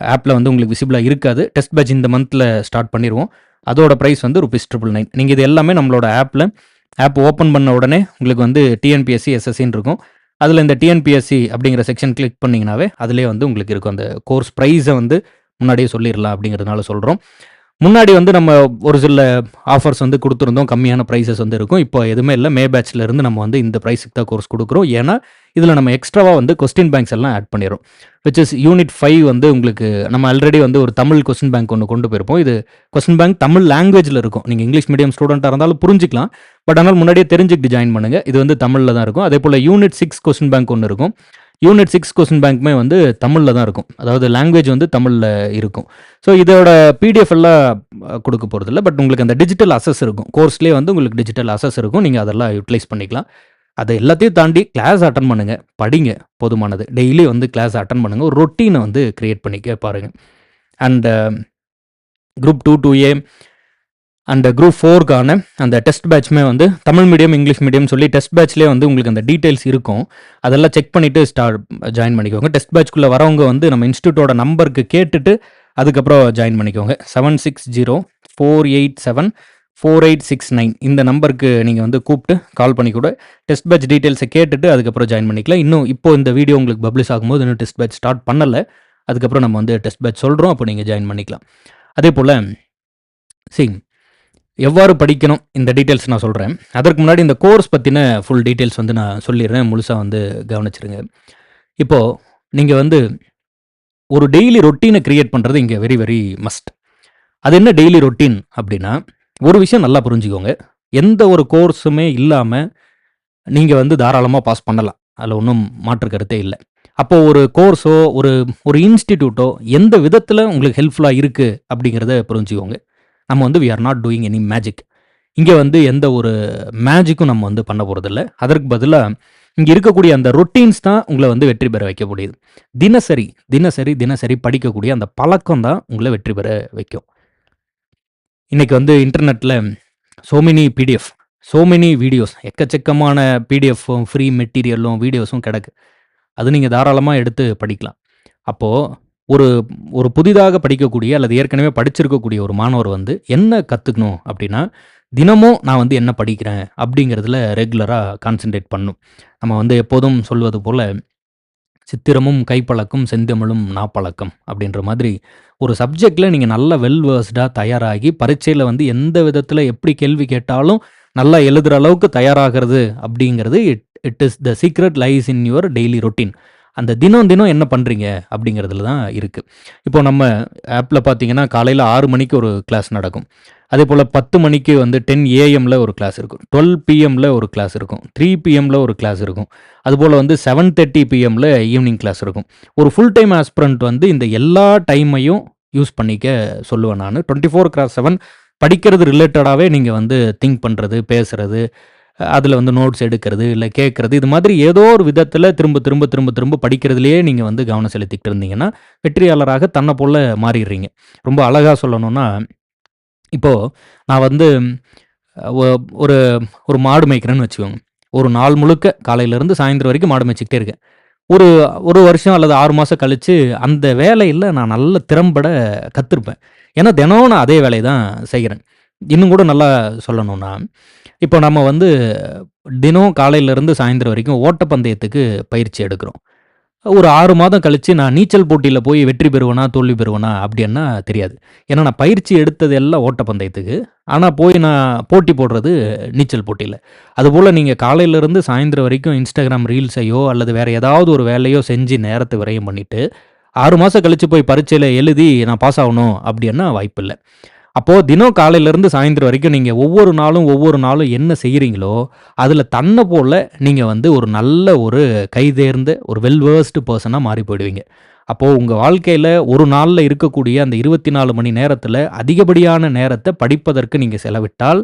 ஆப்பில் வந்து உங்களுக்கு விசிபிளாக இருக்காது. டெஸ்ட் பேட்ச் இந்த மந்தில் ஸ்டார்ட் பண்ணிடுவோம். அதோட ப்ரைஸ் வந்து ₹999. நீங்கள் இது எல்லாமே நம்மளோட ஆப் ஓப்பன் பண்ண உடனே உங்களுக்கு வந்து டிஎன்பிஎஸ்சி எஸ்எஸ்சின்னு இருக்கும். அதில் இந்த டிஎன்பிஎஸ்சி அப்படிங்கிற செக்ஷன் கிளிக் பண்ணிங்கனாவே அதிலே வந்து உங்களுக்கு இருக்கும். அந்த கோர்ஸ் ப்ரைஸை வந்து முன்னாடியே சொல்லிடலாம் அப்படிங்கிறதுனால சொல்கிறோம். முன்னாடி வந்து நம்ம ஒரு சில ஆஃபர்ஸ் வந்து கொடுத்துருந்தோம். கம்மியான ப்ரைஸஸ் வந்து இருக்கும். இப்போ எதுவுமே இல்லை. மே பேட்சில் இருந்து நம்ம வந்து இந்த ப்ரைஸுக்கு தான் கோர்ஸ் கொடுக்குறோம். ஏன்னா இதில் நம்ம எக்ஸ்ட்ராவாக வந்து கொஸ்டின் பேங்க்ஸ் எல்லாம் ஆட் பண்ணிடுறோம். விச் இஸ் யூனிட் 5 வந்து உங்களுக்கு நம்ம ஆல்ரெடி வந்து ஒரு தமிழ் கொஸ்டின் பேங்க் ஒன்று கொண்டு போயிருப்போம். இது கொஸ்டின் பேங்க் தமிழ் லாங்குவேஜில் இருக்கும். நீங்கள் இங்கிலீஷ் மீடியம் ஸ்டூடெண்ட்டாக இருந்தாலும் புரிஞ்சிக்கலாம். பட் ஆனால் முன்னாடியே தெரிஞ்சுக்கிட்டு ஜாயின் பண்ணுங்கள். இது வந்து தமிழில் தான் இருக்கும். அதே போல் யூனிட் 6 கொஸ்டின் பேங்க் ஒன்று இருக்கும். யூனிட் 6 கொஸ்டின் பேங்க்குமே வந்து தமிழில் தான் இருக்கும். அதாவது லாங்குவேஜ் வந்து தமிழில் இருக்கும். ஸோ இதோட பிடிஎஃப் எல்லாம் கொடுக்க போகிறதில்ல. பட் உங்களுக்கு அந்த டிஜிட்டல் அசஸ் இருக்கும். கோர்ஸ்லேயே வந்து உங்களுக்கு டிஜிட்டல் அசஸ் இருக்கும். நீங்கள் அதெல்லாம் யூட்டிலைஸ் பண்ணிக்கலாம். அதை எல்லாத்தையும் தாண்டி கிளாஸ் அட்டன் பண்ணுங்கள், படிங்க, போதுமானது. டெய்லி வந்து கிளாஸ் அட்டன் பண்ணுங்கள். ஒரு ரொட்டீனை வந்து க்ரியேட் பண்ணிக்க பாருங்கள். And group 2 2A and group 4க்கான அந்த டெஸ்ட் பேட்ச்மே வந்து தமிழ் மீடியம் இங்கிலீஷ் மீடியம் சொல்லி டெஸ்ட் பேட்ச்லேயே வந்து உங்களுக்கு அந்த டீட்டெயில்ஸ் இருக்கும். அதெல்லாம் செக் பண்ணிவிட்டு ஜாயின் பண்ணிக்கோங்க. டெஸ்ட் பேட்ச்க்குள்ளே வரவங்க வந்து நம்ம இன்ஸ்டியூட்டோட நம்பருக்கு கேட்டுட்டு அதுக்கப்புறம் ஜாயின் பண்ணிக்கோங்க. 7604874869 இந்த நம்பருக்கு நீங்கள் வந்து கூப்பிட்டு கால் பண்ணி கூட டெஸ்ட் பேட்ச் டீட்டெயில்ஸை கேட்டுட்டு அதுக்கப்புறம் ஜாயின் பண்ணிக்கலாம். இன்னும் இப்போ இந்த வீடியோ உங்களுக்கு பப்ளிஷ் ஆகும்போது இன்னும் டெஸ்ட் பேட்ச் ஸ்டார்ட் பண்ணலை. அதுக்கப்புறம் நம்ம வந்து டெஸ்ட் பேட்ச் சொல்கிறோம். அப்போ நீங்கள் ஜாயின் பண்ணிக்கலாம். அதே போல் எவ்வாறு படிக்கணும் இந்த டீட்டெயில்ஸ் நான் சொல்கிறேன். அதற்கு முன்னாடி இந்த கோர்ஸ் பற்றின ஃபுல் டீட்டெயில்ஸ் வந்து நான் சொல்லிடுறேன். முழுசாக வந்து கவனிச்சிருங்க. இப்போது நீங்கள் வந்து ஒரு டெய்லி ரொட்டீனை க்ரியேட் பண்ணுறது இங்கே வெரி வெரி மஸ்ட். அது என்ன டெய்லி ரொட்டீன் அப்படின்னா, ஒரு விஷயம் நல்லா புரிஞ்சுக்கோங்க. எந்த ஒரு கோர்ஸுமே இல்லாமல் நீங்கள் வந்து தாராளமாக பாஸ் பண்ணலாம். அதில் ஒன்றும் மாற்று கருத்தே இல்லை. அப்போது ஒரு கோர்ஸோ ஒரு இன்ஸ்டிடியூட்டோ எந்த விதத்தில் உங்களுக்கு ஹெல்ப்ஃபுல்லாக இருக்குது அப்படிங்கிறத புரிஞ்சுக்கோங்க. நம்ம வந்து we are not doing any magic. இங்கே வந்து எந்த ஒரு மேஜிக்கும் நம்ம வந்து பண்ண போகிறதில்ல. அதற்கு பதிலாக இங்கே இருக்கக்கூடிய அந்த ரொட்டீன்ஸ் தான் உங்களை வந்து வெற்றி பெற வைக்க முடியுது. தினசரி படிக்கக்கூடிய அந்த பழக்கம் தான் உங்களை வெற்றி பெற வைக்கும். இன்றைக்கி வந்து இன்டர்நெட்டில் so many PDF, so many videos, எக்கச்சக்கமான பிடிஎஃப்பும் ஃப்ரீ மெட்டீரியலும் வீடியோஸும் கிடக்கு. அது நீங்கள் தாராளமாக எடுத்து படிக்கலாம். அப்போது ஒரு புதிதாக படிக்கக்கூடிய அல்லது ஏற்கனவே படிச்சிருக்கக்கூடிய ஒரு மாணவர் வந்து என்ன கற்றுக்கணும் அப்படின்னா, தினமும் நான் வந்து என்ன படிக்கிறேன் அப்படிங்கிறதுல ரெகுலராக கான்சென்ட்ரேட் பண்ணும். நம்ம வந்து எப்போதும் சொல்வது போல, சித்திரமும் கைப்பழக்கம், செந்தமிழும் நாப்பழக்கம் அப்படின்ற மாதிரி ஒரு சப்ஜெக்ட்ல நீங்க நல்ல வெல் வெர்ஸ்டா தயாராகி, பரீட்சையில வந்து எந்த விதத்தில எப்படி கேள்வி கேட்டாலும் நல்லா எழுதுற அளவுக்கு தயாராகிறது அப்படிங்கிறது it it is the secret lies in your daily routine. அந்த தினம் தினம் என்ன பண்றீங்க அப்படிங்கிறதுல தான் இருக்கு. இப்போ நம்ம ஆப்ல பார்த்தீங்கன்னா, காலையில 6 மணிக்கு ஒரு கிளாஸ் நடக்கும். அதேபோல 10 மணிக்கு வந்து 10 ஏஎம்ல ஒரு கிளாஸ் இருக்கும். 12 பிஎம்ல ஒரு கிளாஸ் இருக்கும். 3 பிஎம்ல ஒரு கிளாஸ் இருக்கும். அதுபோல வந்து 7:30 பிஎம்ல ஈவினிங் கிளாஸ் இருக்கும். ஒரு ஃபுல் டைம் ஆஸ்பிரண்ட் வந்து இந்த எல்லா டைமையும் யூஸ் பண்ணிக்க சொல்லுவேன் நானு. 24/7 படிக்கிறது ரிலேட்டடாவே நீங்க வந்து திங்க் பண்றது, பேசுறது, அதில வந்து நோட்ஸ் எடுக்கிறது, இல்ல கேட்கறது, இது மாதிரி ஏதோ ஒரு விதத்தில திரும்ப திரும்ப திரும்ப திரும்ப படிக்கிறதிலேயே நீங்க வந்து கவனம் செலுத்திக்கிட்டு இருந்தீங்கன்னா, வெற்றியாளராக தன்ன போல மாறிர்றீங்க. ரொம்ப அழகா சொல்லணும்னா, இப்போ நான் வந்து ஒ ஒரு ஒரு மாடு மேய்க்கிறேன்னு வச்சுக்கோங்க. ஒரு நாள் முழுக்க காலையிலேருந்து சாயந்தரம் வரைக்கும் மாடு மேய்ச்சுக்கிட்டே இருக்கேன். ஒரு 1 வருஷம் அல்லது 6 மாசம் கழிச்சு, அந்த வேலையில நான் நல்ல திறம்பட கத்துருப்பேன். ஏன்னா, தினம் நான் அதே வேலைய தான் செய்றேன். இன்னும் கூட நல்லா சொல்லணும்னா, இப்போ நம்ம வந்து தினம் காலையிலேருந்து சாயந்தரம் வரைக்கும் ஓட்டப்பந்தயத்துக்கு பயிற்சி எடுக்கிறோம். ஒரு 6 மாதம் கழிச்சு நான் நீச்சல் போட்டியில போய் வெற்றி பெறுவேனா, தோல்வி பெறுவேனா அப்படின்னா தெரியாது. ஏன்னா, நான் பயிற்சி எடுத்தது எல்லாம் ஓட்டப்பந்தயத்துக்கு. ஆனா, போய் நான் போட்டி போடுறது நீச்சல் போட்டியில. அதுபோல நீங்க காலையிலேருந்து சாயந்தரம் வரைக்கும் Instagram ரீல்ஸையோ அல்லது வேற ஏதாவது ஒரு வேலையோ செஞ்சு நேரத்த விரயம் பண்ணிட்டு, 6 மாசம் கழிச்சு போய் பரீட்சையில எழுதி நான் பாஸ் ஆவணும் அப்படின்னா வாய்ப்பில்ல. அப்போ தினம் காலையிலேருந்து சாயந்தரம் வரைக்கும் நீங்க ஒவ்வொரு நாளும் என்ன செய்றீங்களோ, அதில தன்ன போல நீங்க வந்து ஒரு நல்ல ஒரு கைதேர்ந்த ஒரு வெல் வெர்ஸ்டு பெர்சனா மாறி போயிடுவீங்க. அப்போ உங்க வாழ்க்கையில ஒரு நாள்ல இருக்கக்கூடிய அந்த 24 மணி நேரத்தில அதிகப்படியான நேரத்த படிப்பதற்கு நீங்க செலவிட்டால்,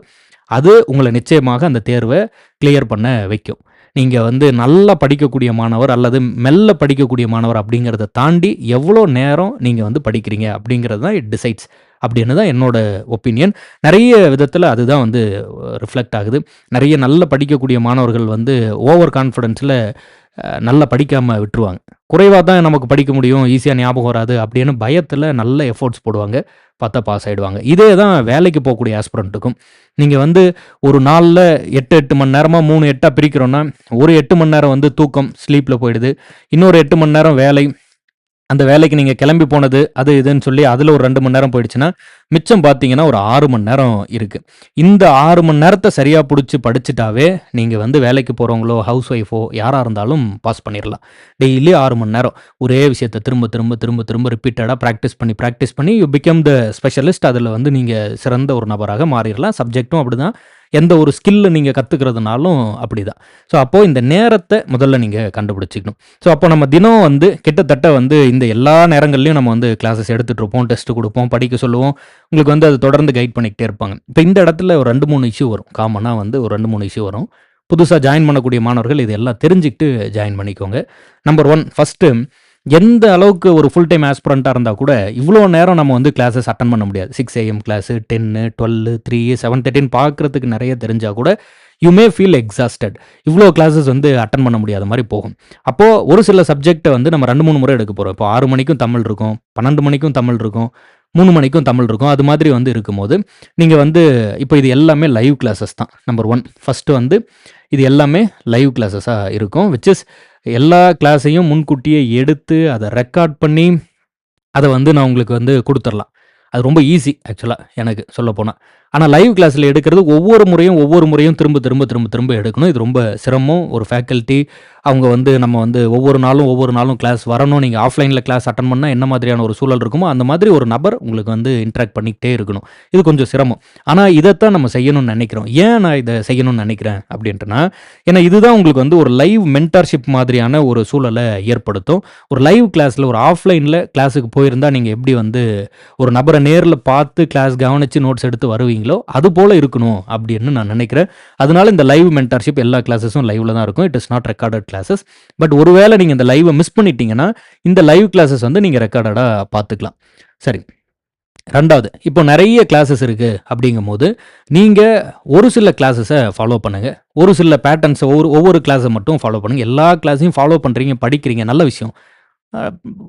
அது உங்கள நிச்சயமாக அந்த தேர்வ கிளியர் பண்ண வைக்கும். நீங்க வந்து நல்லா படிக்கக்கூடிய மாணவர் அல்லது மெல்ல படிக்கக்கூடிய மாணவர் அப்படிங்கிறத தாண்டி எவ்வளோ நேரம் நீங்க வந்து படிக்கிறீங்க அப்படிங்கிறது தான் இட் டிசைட்ஸ் அப்படின்னு தான் என்னோட ஒப்பீனியன். நெறைய விதத்தில அதுதான் வந்து ரிஃப்ளெக்ட் ஆகுது. நெறைய நல்ல படிக்கக்கூடிய மாணவர்கள் வந்து ஓவர் கான்ஃபிடன்ஸ்ல நல்லா படிக்காம விட்டுருவாங்க. குறைவா தான் நமக்கு படிக்க முடியும், ஈஸியா ஞாபகம் வராது அப்படின்னு பயத்தில நல்ல எஃபோர்ட்ஸ் போடுவாங்க. பார்த்தா பாஸ் ஆயிடுவாங்க. இதே தான் வேலைக்கு போகக்கூடிய ஆஸ்பிரண்ட்டுக்கும். நீங்க வந்து ஒரு நாள்ல 8 மணி நேரமா 3 8ஆ பிரிக்கிறோம்னா, ஒரு 8 மணி நேரம் வந்து தூக்கம், ஸ்லீப்ல போயிடுது. இன்னொரு 8 மணி நேரம் வேலை. அந்த வேலைக்கு நீங்க கிளம்பி போனது, அது இதுன்னு சொல்லி அதில ஒரு 2 மணி நேரம் போயிடுச்சுன்னா, மிச்சம் பார்த்தீங்கன்னா ஒரு 6 மணி நேரம் இருக்கு. இந்த 6 மணி நேரத்த சரியா புடிச்சு படிச்சுட்டாவே, நீங்க வந்து வேலைக்கு போறவங்களோ, ஹவுஸ் ஒய்ஃபோ யாரா இருந்தாலும் பாஸ் பண்ணிறலாம். டெய்லி 6 மணி நேரம் ஒரே விஷயத்த திரும்ப திரும்ப திரும்ப திரும்ப ரிப்பீட்டடா பிராக்டிஸ் பண்ணி யூ பிகம் த ஸ்பெஷலிஸ்ட். அதில வந்து நீங்க சிறந்த ஒரு நபராக மாறிறலாம். சப்ஜெக்ட்டும் அப்படிதான். எந்த ஒரு ஸ்கில்ல நீங்க கத்துக்கிறதுனாலும் அப்படிதான். ஸோ, அப்போ இந்த நேரத்த முதல்ல நீங்க கண்டுபிடிச்சுக்கணும். ஸோ, அப்போ நம்ம தினம் வந்து கிட்டத்தட்ட வந்து இந்த எல்லா நேரங்கள்லயும் நம்ம வந்து கிளாஸஸ் எடுத்துட்டு இருப்போம், டெஸ்ட் குடுப்போம், படிக்க சொல்லுவோம். உங்களுக்கு வந்து அது தொடர்ந்து கைட் பண்ணிக்கிட்டே இருப்பாங்க. இப்ப இந்த இடத்துல ஒரு 2, 3 இஷ்யூ வரும். காமனா வந்து ஒரு 2, 3 இஷ்யூ வரும். புதுசா ஜாயின் பண்ணக்கூடிய மாணவர்கள் இது எல்லாம் தெரிஞ்சுக்கிட்டு ஜாயின் பண்ணிக்கோங்க. நம்பர் 1 ஃபர்ஸ்ட்டு எந்த அளவுக்கு ஒரு ஃபுல் டைம் ஆஸ்பிரண்ட்டா இருந்தா கூட, இவ்ளோ நேரம் நம்ம வந்து கிளாஸஸ் அட்டெண்ட் பண்ண முடியாது. 6 ஏஎம் கிளாஸ், 10, 12, 3, 7:30ன்னு பார்க்கறதுக்கு நெறைய தெரிஞ்சா கூட, யூ மே ஃபீல் எக்ஸாஸ்டட். இவ்ளோ கிளாஸஸ் வந்து அட்டெண்ட் பண்ண முடியாத மாரி போகும். அப்போ ஒரு சில சப்ஜெக்ட்ட வந்து நம்ம 2, 3 முறை எடுக்க போறோம். இப்போ 6 மணிக்கும் தமிழ் இருக்கும், 12 மணிக்கும் தமிழ் இருக்கும், 3 மணிக்கும் தமிழ் இருக்கும். அது மாதிரி வந்து இருக்கும்போது, நீங்க வந்து இப்போ இது எல்லாமே லைவ் கிளாஸஸ் தான். நம்பர் 1 ஃபர்ஸ்ட்டு வந்து இது எல்லாமே லைவ் கிளாஸஸா இருக்கும். விச் இஸ் எல்லா கிளாஸையும் முன்கூட்டியே எடுத்து, அத ரெக்கார்ட் பண்ணி, அத வந்து நான் உங்களுக்கு வந்து குடுத்துறலாம். அது ரொம்ப ஈஸி ஆக்சுவலா எனக்கு சொல்லப்போனா. ஆனா லைவ் கிளாஸ்ல எடுக்கிறது ஒவ்வொரு முறையும் திரும்ப திரும்ப திரும்ப திரும்ப எடுக்கணும். இது ரொம்ப சிரமம். ஒரு ஃபேக்கல்டி அவங்க வந்து நம்ம வந்து ஒவ்வொரு நாளும் கிளாஸ் வரணும். நீங்க ஆஃப்லைன்ல கிளாஸ் அட்டெண்ட் பண்ணா என்ன மாதிரியான ஒரு சூழல் இருக்குமோ, அந்த மாதிரி ஒரு நபர் உங்களுக்கு வந்து இன்டராக்ட் பண்ணிக்கிட்டே இருக்கணும். இது கொஞ்சம் சிரமம். ஆனா இதத்தான் நம்ம செய்யணும்னு நெனைக்கிறோம். ஏன் நான் இத செய்யணும்னு நெனைக்கிறேன் அப்படின்ட்டுனா, ஏன்னா இதுதான் உங்களுக்கு வந்து ஒரு லைவ் மென்டார்ஷிப் மாதிரியான ஒரு சூழல ஏற்படுத்தும். ஒரு லைவ் கிளாஸ்ல ஒரு ஆஃப்லைன்ல கிளாஸுக்கு போயிருந்தா நீங்க எப்படி வந்து ஒரு நபர நேர்ல பார்த்து கிளாஸ் கவனிச்சு நோட்ஸ் எடுத்து வருவீங்களோ, அது போல இருக்கணும் அப்படின்னு நான் நினைக்கிறேன். அதனால இந்த லைவ் மென்டார்ஷிப் எல்லா கிளாஸஸும் லைவ்ல தான் இருக்கும். It is not recorded classes. But ஒருவேளை நீங்க இந்த லைவ மிஸ் பண்ணிட்டீங்கன்னா, இந்த லைவ் கிளாஸஸ் வந்து நீங்க ரெக்கார்டடா பார்த்துக்கலாம். சரி. 2வது, இப்போ நெறைய கிளாஸஸ் இருக்கு அப்படிங்கும்போது, நீங்க ஒரு சில கிளாஸஸ ஃபாலோ பண்ணுங்க. ஒரு சில பேட்டர்ன்ஸ ஒவ்வொரு கிளாஸ மட்டும் ஃபாலோ பண்ணுங்க. எல்லா கிளாஸையும் ஃபாலோ பண்றீங்க, படிக்கிறீங்க, நல்ல விஷயம்.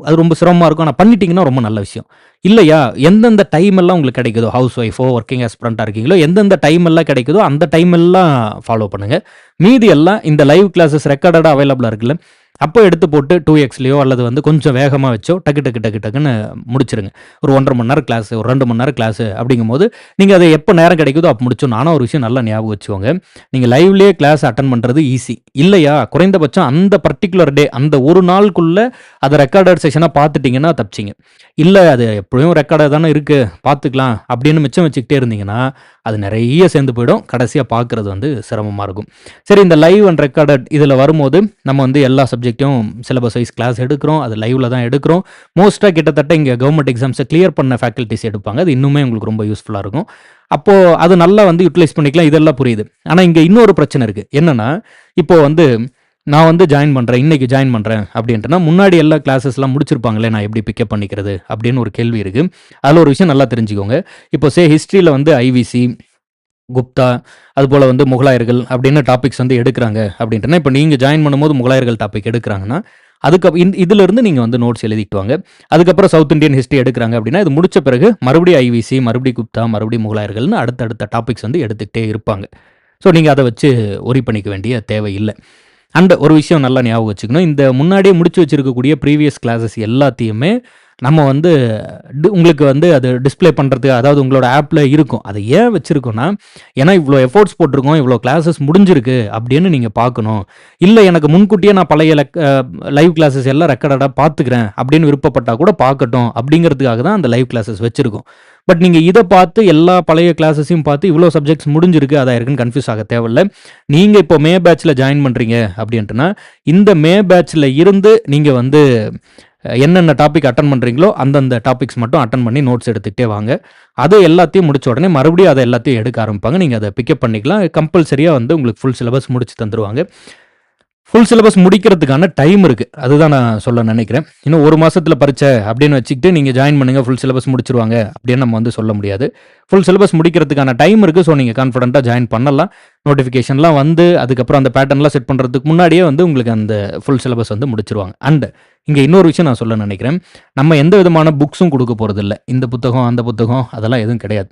அது ரொம்ப சிரமமா இருக்கும். ஆனா பண்ணிட்டீங்கன்னா ரொம்ப நல்ல விஷயம். இல்லையா, எந்தெந்த டைம் எல்லாம் உங்களுக்கு கிடைக்குதோ, ஹவுஸ் ஒய்ஃபோ, ஒர்க்கிங் ஆஸ்பிரண்டா இருக்கீங்களோ, எந்தெந்த டைம் எல்லாம் கிடைக்குதோ, அந்த டைம் எல்லாம் ஃபாலோ பண்ணுங்க. மீதி எல்லாம் இந்த லைவ் கிளாஸஸ் ரெக்கார்டடா அவைலபிளா இருக்குல்ல, அப்போ எடுத்து போட்டு 2xலயோ அல்லது வந்து கொஞ்சம் வேகமா வச்சோ டக்கு டக்கு டக்கு டக்குன்னு முடிச்சிருங்க. ஒரு 1½ மணி நேரம் கிளாஸ், ஒரு 2 மணி நேரம் கிளாஸ் அப்படிங்கும்போது, நீங்க அத எப்ப நேரம் கிடைக்குதோ அப்ப முடிச்சிடணும். ஆனா ஒரு விஷயம் நல்லா ஞாபகம் வச்சுக்கோங்க. நீங்க லைவ்லயே கிளாஸ் அட்டெண்ட் பண்றது ஈஸி. இல்லையா, குறைந்தபட்சம் அந்த பர்ட்டிகுலர் டே, அந்த ஒரு நாளுக்குள்ள அத ரெக்கார்டட் செஷனா பார்த்துட்டீங்கன்னா தப்பிச்சீங்க. இல்ல அது எப்படியும் ரெக்கார்டா தானே இருக்கு, பார்த்துக்கலாம் அப்படின்னு மிச்சம் வச்சுக்கிட்டே இருந்தீங்கன்னா, அது நெறைய சேர்ந்து போயிடும். கடைசியா பார்க்கறது வந்து சிரமமா இருக்கும். சரி, இந்த லைவ் அண்ட் ரெக்கார்டட் இதுல வரும்போது, நம்ம வந்து எல்லா சப்ஜெக்ட்டும் சிலபஸ் வைஸ் கிளாஸ் எடுக்கிறோம். அது லைவ்ல தான் எடுக்கிறோம். மோஸ்ட்டா கிட்டத்தட்ட இங்க கவர்ன்மெண்ட் எக்ஸாம்ஸ கிளியர் பண்ண ஃபேக்கல்டிஸ் எடுப்பாங்க. அது இன்னுமே உங்களுக்கு ரொம்ப யூஸ்ஃபுல்லா இருக்கும். அப்போ அது நல்லா வந்து யுட்டிலைஸ் பண்ணிக்கலாம். இதெல்லாம் புரியுது. ஆனா இங்க இன்னொரு பிரச்சனை இருக்கு. என்னன்னா, இப்போ வந்து நான் வந்து ஜாயின் பண்றேன். இன்னைக்கு ஜாயின் பண்றேன் அப்படின்ட்டுனா, முன்னாடி எல்லா கிளாஸஸ்லாம் முடிச்சிருப்பாங்களே, நான் எப்படி பிக்கப் பண்ணிக்கிறது அப்படின்னு ஒரு கேள்வி இருக்கு. அதுல ஒரு விஷயம் நல்லா தெரிஞ்சுக்கோங்க. இப்போ ஹிஸ்டரியில வந்து ஐவிசி, குப்தா, அதுபோல வந்து முகலாயர்கள் அப்படின்னு டாபிக்ஸ் வந்து எடுக்கிறாங்க அப்படின்ட்டுனா, இப்போ நீங்க ஜாயின் பண்ணும்போது முகலாயர்கள் டாபிக் எடுக்கிறாங்கன்னா, இதிலிருந்து நீங்க வந்து நோட்ஸ் எழுதிட்டு வாங்க. அதுக்கப்புறம் சவுத் இந்தியன் ஹிஸ்டரி எடுக்கிறாங்க அப்படின்னா, இது முடிச்ச பிறகு மறுபடியும் ஐவிசி, மறுபடியும் குப்தா, மறுபடியும் முகலாயர்கள்னு அடுத்தடுத்த டாபிக்ஸ் வந்து எடுத்துக்கிட்டே இருப்பாங்க. ஸோ நீங்க அத வச்சு ஒரி பண்ணிக்க வேண்டிய தேவை இல்ல. அண்ட் ஒரு விஷயம் நல்லா ஞாபகம் வச்சுக்கணும். இந்த முன்னாடியே முடிச்சு வச்சிருக்கக்கூடிய ப்ரீவியஸ் கிளாஸஸ் எல்லாத்தையுமே நம்ம வந்து உங்களுக்கு வந்து அது டிஸ்ப்ளே பண்றதுக்கு, அதாவது உங்களோட ஆப்ல இருக்கும். அதை ஏன் வச்சிருக்கோம்னா, ஏன்னா இவ்வளோ எஃபோர்ட்ஸ் போட்டிருக்கோம், இவ்வளோ கிளாஸஸ் முடிஞ்சிருக்கு அப்படின்னு நீங்க பார்க்கணும். இல்ல எனக்கு முன்கூட்டியே நான் பழைய லைவ் கிளாஸஸ் எல்லாம் ரெக்கார்டடா பார்த்துக்கிறேன் அப்படின்னு விருப்பப்பட்டா கூட பார்க்கட்டும் அப்படிங்கிறதுக்காக தான் அந்த லைவ் கிளாஸஸ் வச்சிருக்கோம். பட் நீங்க இத பார்த்து எல்லா பழைய கிளாஸஸையும் பார்த்து இவ்வளோ சப்ஜெக்ட்ஸ் முடிஞ்சிருக்கு, அதாயிருக்குன்னு கன்ஃப்யூஸ் ஆக தேவையில்ல. நீங்க இப்போ மே பேட்ச்ல ஜாயின் பண்றீங்க அப்படின்ட்டுனா, இந்த மே பேட்ச்ல இருந்து நீங்க வந்து என்னென்ன டாபிக் அட்டெண்ட் பண்றீங்களோ, அந்தந்த டாபிக்ஸ் மட்டும் அட்டெண்ட் பண்ணி நோட்ஸ் எடுத்துக்கிட்டே வாங்க. அது எல்லாத்தையும் முடிச்ச உடனே மறுபடியும் அத எல்லாத்தையும் எடுக்க ஆரம்பிப்பாங்க. நீங்க அத பிக்கப் பண்ணிக்கலாம். கம்பல்சரியா வந்து உங்களுக்கு ஃபுல் சிலபஸ் முடிச்சு தந்துருவாங்க. ஃபுல் சிலபஸ் முடிக்கிறதுக்கான டைம் இருக்கு. அதுதான் நான் சொல்ல நினைக்கிறேன். இன்னும் 1 மாசத்துல பரீட்சை அப்படின்னு வச்சுக்கிட்டு நீங்க ஜாயின் பண்ணுங்க, ஃபுல் சிலபஸ் முடிச்சுருவாங்க அப்படின்னு நம்ம வந்து சொல்ல முடியாது. ஃபுல் சிலபஸ் முடிக்கிறதுக்கான டைம் இருக்கு. ஸோ நீங்க கான்ஃபிடென்ட்டா ஜாயின் பண்ணலாம். நோட்டிஃபிகேஷன்லாம் வந்து அதுக்கப்புறம் அந்த பேட்டர்ன்லாம் செட் பண்றதுக்கு முன்னாடியே வந்து உங்களுக்கு அந்த ஃபுல் சிலபஸ் வந்து முடிச்சுருவாங்க. அண்ட் இங்க இன்னொரு விஷயம் நான் சொல்ல நினைக்கிறேன். நம்ம எந்த விதமான புக்ஸும் குடுக்க போறதில்ல. இந்த புத்தகம், அந்த புத்தகம் அதெல்லாம் எதுவும் கிடையாது.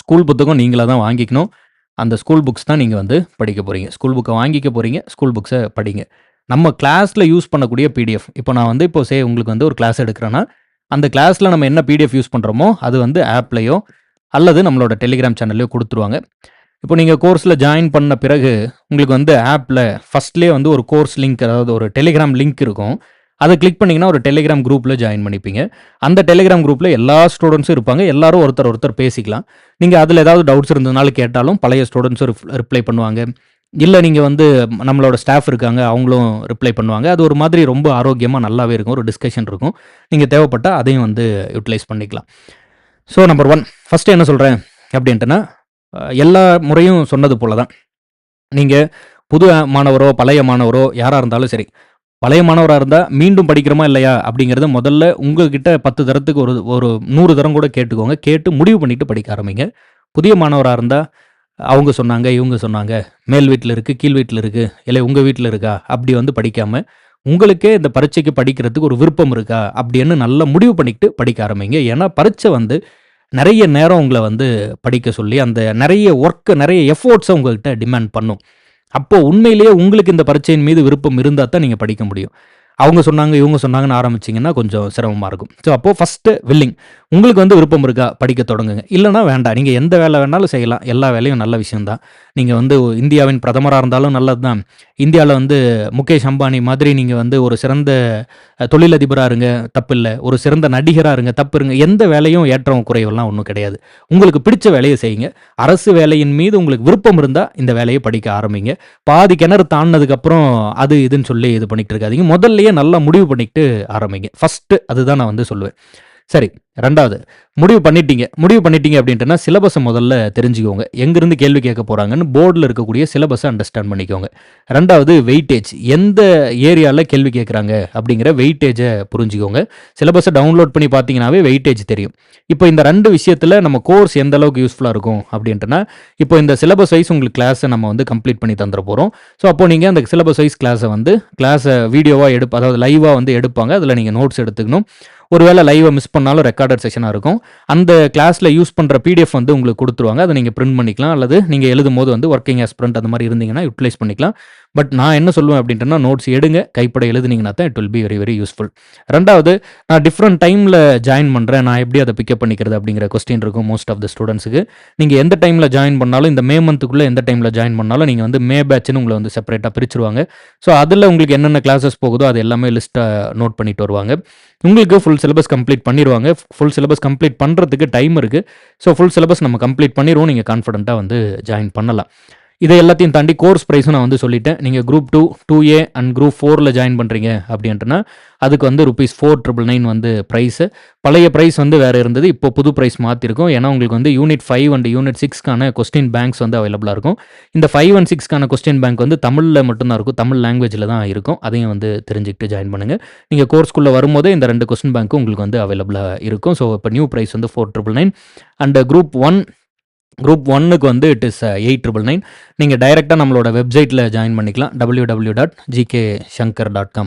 ஸ்கூல் புத்தகம் நீங்களா தான் வாங்கிக்கணும். அந்த ஸ்கூல் புக்ஸ் தான் நீங்க வந்து படிக்க போறீங்க. ஸ்கூல் புக்க வாங்கிக்க போறீங்க. ஸ்கூல் புக்ஸ படிங்க. நம்ம கிளாஸ்ல யூஸ் பண்ணக்கூடிய பிடிஎஃப். இப்போ நான் வந்து இப்போ உங்களுக்கு வந்து ஒரு கிளாஸ் எடுக்கிறேன்னா, அந்த கிளாஸ்ல நம்ம என்ன பிடிஎஃப் யூஸ் பண்றோமோ, அது வந்து ஆப்லயோ அல்லது நம்மளோட டெலிகிராம் சேனல்லயோ குடுத்துருவாங்க. இப்போ நீங்க கோர்ஸ்ல ஜாயின் பண்ண பிறகு, உங்களுக்கு வந்து ஆப்ல ஃபர்ஸ்ட்லயே வந்து ஒரு கோர்ஸ் லிங்க், அதாவது ஒரு டெலிகிராம் லிங்க் இருக்கும். அத கிளிக் பண்ணீங்கன்னா, ஒரு டெலிகிராம் குரூப்ல ஜாயின் பண்ணிப்பீங்க. அந்த டெலிகிராம் குரூப்ல எல்லா ஸ்டூடண்ட்ஸும் இருப்பாங்க. எல்லாரும் ஒருத்தர் பேசிக்கலாம். நீங்க அதுல ஏதாவது டவுட்ஸ் இருந்ததுனாலும் கேட்டாலும் பழைய ஸ்டூடண்ட்ஸும் ரிப்ளை பண்ணுவாங்க. இல்ல நீங்க வந்து நம்மளோட ஸ்டாஃப் இருக்காங்க, அவங்களும் ரிப்ளை பண்ணுவாங்க. அது ஒரு மாதிரி ரொம்ப ஆரோக்கியமா நல்லாவே இருக்கும். ஒரு டிஸ்கஷன் இருக்கும். நீங்க தேவைப்பட்டா அதையும் வந்து யுட்டிலைஸ் பண்ணிக்கலாம். ஸோ நம்பர் 1 ஃபர்ஸ்ட்டு என்ன சொல்றேன் அப்படின்ட்டுனா, எல்லா முறையும் சொன்னது போல தான். நீங்க புது மாணவரோ, பழைய மாணவரோ யாரா இருந்தாலும் சரி, பழைய மாணவரா இருந்தா மீண்டும் படிக்கிறோமா இல்லையா அப்படிங்கிறத முதல்ல உங்ககிட்ட 10 தரத்துக்கு ஒரு 100 தரம் கூட கேட்டுக்கோங்க. கேட்டு முடிவு பண்ணிட்டு படிக்க ஆரம்பிங்க. புதிய மாணவரா இருந்தா, அவங்க சொன்னாங்க, இவங்க சொன்னாங்க, மேல் வீட்ல இருக்கு, கீழ் வீட்ல இருக்கு, இல்ல உங்க வீட்ல இருக்கா, அப்படி வந்து படிக்காம, உங்களுக்கே இந்த பரீட்சைக்கு படிக்கிறதுக்கு ஒரு விருப்பம் இருக்கா அப்படின்னு நல்லா முடிவு பண்ணிக்கிட்டு படிக்க ஆரம்பிங்க. ஏன்னா பரீட்சை வந்து நெறைய நேரம் உங்கள வந்து படிக்க சொல்லி, அந்த நெறைய நெறைய எஃபோர்ட்ஸ உங்ககிட்ட டிமாண்ட் பண்ணும். அப்போ உண்மையிலேயே உங்களுக்கு இந்த பரீட்சையின் மீது விருப்பம் இருந்தா தான் நீங்க படிக்க முடியும். அவங்க சொன்னாங்க, இவங்க சொன்னாங்கன்னு ஆரம்பிச்சீங்கன்னா கொஞ்சம் சிரமமா இருக்கும். ஸோ அப்போ ஃபர்ஸ்ட்டு வில்லிங். உங்களுக்கு வந்து விருப்பம் இருக்கா? படிக்க தொடங்குங்க. இல்லன்னா வேண்டாம். நீங்க எந்த வேலை வேணாலும் செய்யலாம். எல்லா வேலையும் நல்ல விஷயம் தான். நீங்க வந்து இந்தியாவின் பிரதமரா இருந்தாலும் நல்லது தான். இந்தியால வந்து முகேஷ் அம்பானி மாதிரி நீங்க வந்து ஒரு சிறந்த தொழிலதிபரா இருங்க, தப்பில்ல. ஒரு சிறந்த நடிகரா இருங்க, தப்பிருங்க. எந்த வேலையும் ஏற்றம் குறைவெல்லாம் ஒண்ணும் கிடையாது. உங்களுக்கு பிடிச்ச வேலைய செய்யுங்க. அரசு வேலையின் மீது உங்களுக்கு விருப்பம் இருந்தா இந்த வேலைய படிக்க ஆரம்பிங்க. பாதி கிணறு தாண்டுனதுக்கு அப்புறம் அது இதுன்னு சொல்லி இது பண்ணிட்டு இருக்காதீங்க. முதல்லயே நல்லா முடிவு பண்ணிக்கிட்டு ஆரம்பிங்க. ஃபர்ஸ்ட்டு அதுதான் நான் வந்து சொல்லுவேன். சரி. 2வது முடிவு பண்ணிட்டீங்க அப்படின்ட்டுனா சிலபஸை முதல்ல தெரிஞ்சுக்கோங்க. எங்கேருந்து கேள்வி கேட்க போகிறாங்கன்னு போர்டில் இருக்கக்கூடிய சிலபஸை அண்டர்ஸ்டாண்ட் பண்ணிக்கோங்க. 2வது வெயிட்டேஜ், எந்த ஏரியாவில் கேள்வி கேட்குறாங்க அப்படிங்கிற வெயிட்டேஜை புரிஞ்சுக்கோங்க. சிலபஸை டவுன்லோட் பண்ணி பார்த்தீங்கன்னாவே வெயிட்டேஜ் தெரியும். இப்போ இந்த 2 விஷயத்தில் நம்ம கோர்ஸ் எந்த அளவுக்கு யூஸ்ஃபுல்லாக இருக்கும் அப்படின்ட்டுனா, இப்போ இந்த சிலபஸ் வைஸ் உங்களுக்கு கிளாஸை நம்ம வந்து கம்ப்ளீட் பண்ணி தந்துட போகிறோம். ஸோ அப்போ நீங்கள் அந்த சிலபஸ் வைஸ் கிளாஸை வீடியோவாக அதாவது லைவாக வந்து எடுப்பாங்க. அதில் நீங்கள் நோட்ஸ் எடுத்துக்கணும். ஒருவேளை லைவை மிஸ் பண்ணாலும் ரெக்கார்டட் செஷனாக இருக்கும். அந்த கிளாஸில் யூஸ் பண்ணுற பிடிஎஃப் வந்து உங்களுக்கு கொடுத்துருவாங்க. அதை நீங்கள் பிரிண்ட் பண்ணிக்கலாம். அல்லது நீங்கள் எழுதும் போது வந்து ஒர்க்கிங் ஆஸ்பிரண்ட் அந்த மாதிரி இருந்தீங்கன்னா யூட்டிலைஸ் பண்ணிக்கலாம். பட் நான் என்ன சொல்லுவேன் அப்படின்ட்டுனா, நோட்ஸ் எடுங்க, கைப்பட எழுதுனீங்கன்னா தான் it will be very very useful. 2வது, நான் டிஃப்ரெண்ட் டைமில் ஜாயின் பண்ணுறேன், நான் எப்படி அதை பிக்கப் பண்ணிக்கிறது அப்படிங்கிற கொஸ்டின் இருக்கும் மோஸ்ட் ஆஃப் த ஸ்டூடெண்ட்ஸுக்கு. நீங்கள் எந்த டைமில் ஜாயின் பண்ணாலும், இந்த மே மந்த்துக்குள்ளே எந்த டைமில் ஜாயின் பண்ணாலும் நீங்கள் வந்து மே பேட்ச்னு உங்களை வந்து செப்பரேட்டாக பிரிச்சுருவாங்க. ஸோ அதில் உங்களுக்கு என்னென்ன கிளாஸஸ் போகுதோ அது எல்லாமே லிஸ்ட்டாக நோட் பண்ணிட்டு வருவாங்க. உங்களுக்கு ஃபுல் சிலபஸ் கம்ப்ளீட் பண்ணிடுவாங்க. ஃபுல் சிலபஸ் கம்ப்ளீட் பண்ணுறதுக்கு டைம் இருக்குது. ஸோ ஃபுல் சிலபஸ் நம்ம கம்ப்ளீட் பண்ணிடுவோம். நீங்கள் கான்ஃபிடென்ட்டாக வந்து ஜாயின் பண்ணலாம். இதை எல்லாத்தையும் தாண்டி கோர்ஸ் ப்ரைஸும் நான் வந்து சொல்லிட்டேன். நீங்கள் குரூப் 2, 2A அண்ட் குரூப் 4ல் ஜாயின் பண்ணுறீங்க அப்படின்ட்டுனா அதுக்கு வந்து ₹4,999 வந்து ப்ரைஸு. பழைய ப்ரைஸ் வந்து வேறு இருந்தது. இப்போ புது ப்ரைஸ் மாற்றிருக்கோம். ஏன்னா உங்களுக்கு வந்து யூனிட் 5 அண்ட் யூனிட் 6க்கான கொஸ்டின் பேங்க்ஸ் வந்து அவைலபிளாக இருக்கும். இந்த 5 அண்ட் 6க்கான கொஸ்டின் பேங்க் வந்து தமிழில் மட்டும்தான் இருக்கும். தமிழ் லாங்குவேஜில் தான் இருக்கும். அதையும் வந்து தெரிஞ்சுக்கிட்டு ஜாயின் பண்ணுங்கள். நீங்கள் கோர்ஸ்க்குள்ளே வரும்போதே இந்த 2 கொஸ்டின் பேங்க்கும் உங்களுக்கு வந்து அவைலபிளாக இருக்கும். ஸோ இப்போ நியூ ப்ரைஸ் வந்து 4,999 அண்ட் குரூப் 1க்கு வந்து இட் இஸ் 8,999. நீங்கள் டைரெக்டாக நம்மளோட வெப்சைட்டில் ஜாயின் பண்ணிக்கலாம். www.gkshankar.com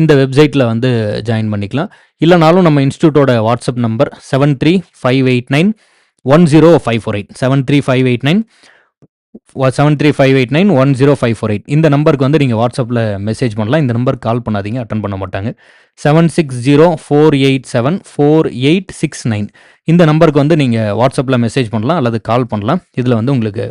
இந்த வெப்சைட்டில் வந்து ஜாயின் பண்ணிக்கலாம். இல்லைனாலும் நம்ம இன்ஸ்டியூட்டோட வாட்ஸ்அப் நம்பர் 7358910548 7358910548 இந்த நம்பருக்கு வந்து நீங்கள் வாட்ஸ்அப்பில் மெசேஜ் பண்ணலாம். இந்த நம்பருக்கு கால் பண்ணாதீங்க, அட்டன் பண்ண மாட்டாங்க. 7604874869 இந்த நம்பருக்கு வந்து நீங்கள் வாட்ஸ்அப்பில் மெசேஜ் பண்ணலாம் அல்லது கால் பண்ணலாம். இதில் வந்து உங்களுக்கு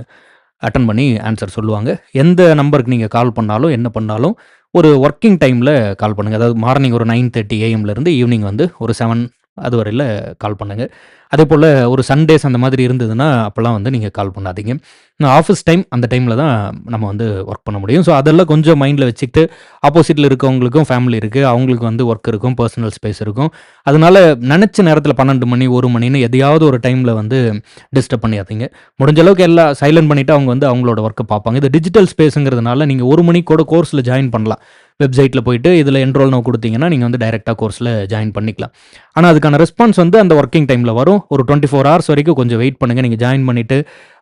அட்டன் பண்ணி ஆன்சர் சொல்லுவாங்க. எந்த நம்பருக்கு நீங்கள் கால் பண்ணாலும் என்ன பண்ணாலும் ஒரு ஒர்க்கிங் டைமில் கால் பண்ணுங்கள். அதாவது மார்னிங் ஒரு 9:30 AM ஈவினிங் வந்து ஒரு 7 அது வரையில் கால் பண்ணுங்கள். அதே போல் ஒரு சண்டேஸ் அந்த மாதிரி இருந்ததுன்னா அப்போல்லாம் வந்து நீங்கள் கால் பண்ணாதீங்க. ஆஃபீஸ் டைம் அந்த டைமில் தான் நம்ம வந்து ஒர்க் பண்ண முடியும். ஸோ அதெல்லாம் கொஞ்சம் மைண்டில் வச்சுக்கிட்டு, ஆப்போசிட்டில் இருக்கவங்களுக்கும் ஃபேமிலி இருக்குது, அவங்களுக்கு வந்து ஒர்க் இருக்கும், பர்சனல் ஸ்பேஸ் இருக்கும். அதனால் நினச்ச நேரத்தில் 12 மணி 1 மணின்னு எதையாவது ஒரு டைமில் வந்து டிஸ்டர்ப் பண்ணியாதீங்க. முடிஞ்ச அளவுக்கு எல்லாம் சைலண்ட் பண்ணிவிட்டு அவங்க வந்து அவங்களோட ஒர்க்கை பார்ப்பாங்க. இது டிஜிட்டல் ஸ்பேஸுங்கிறதுனால நீங்கள் 1 மணிக்கு கூட கோர்ஸில் ஜாயின் பண்ணலாம். வெப்சைட்டில் போயிட்டு இதில் என்ரோல் நோ கொடுத்தீங்கன்னா நீங்கள் வந்து டைரெக்டாக கோர்ஸில் ஜாயின் பண்ணிக்கலாம். ஆனால் அதுக்கான ரெஸ்பான்ஸ் வந்து அந்த ஒர்க்கிங் டைமில் வரும். ஒரு 24 ஹவர்ஸ் வரைக்கும் கொஞ்சம் வெயிட் பண்ணுங்கள். நீங்கள் ஜாயின் பண்ணிவிட்டு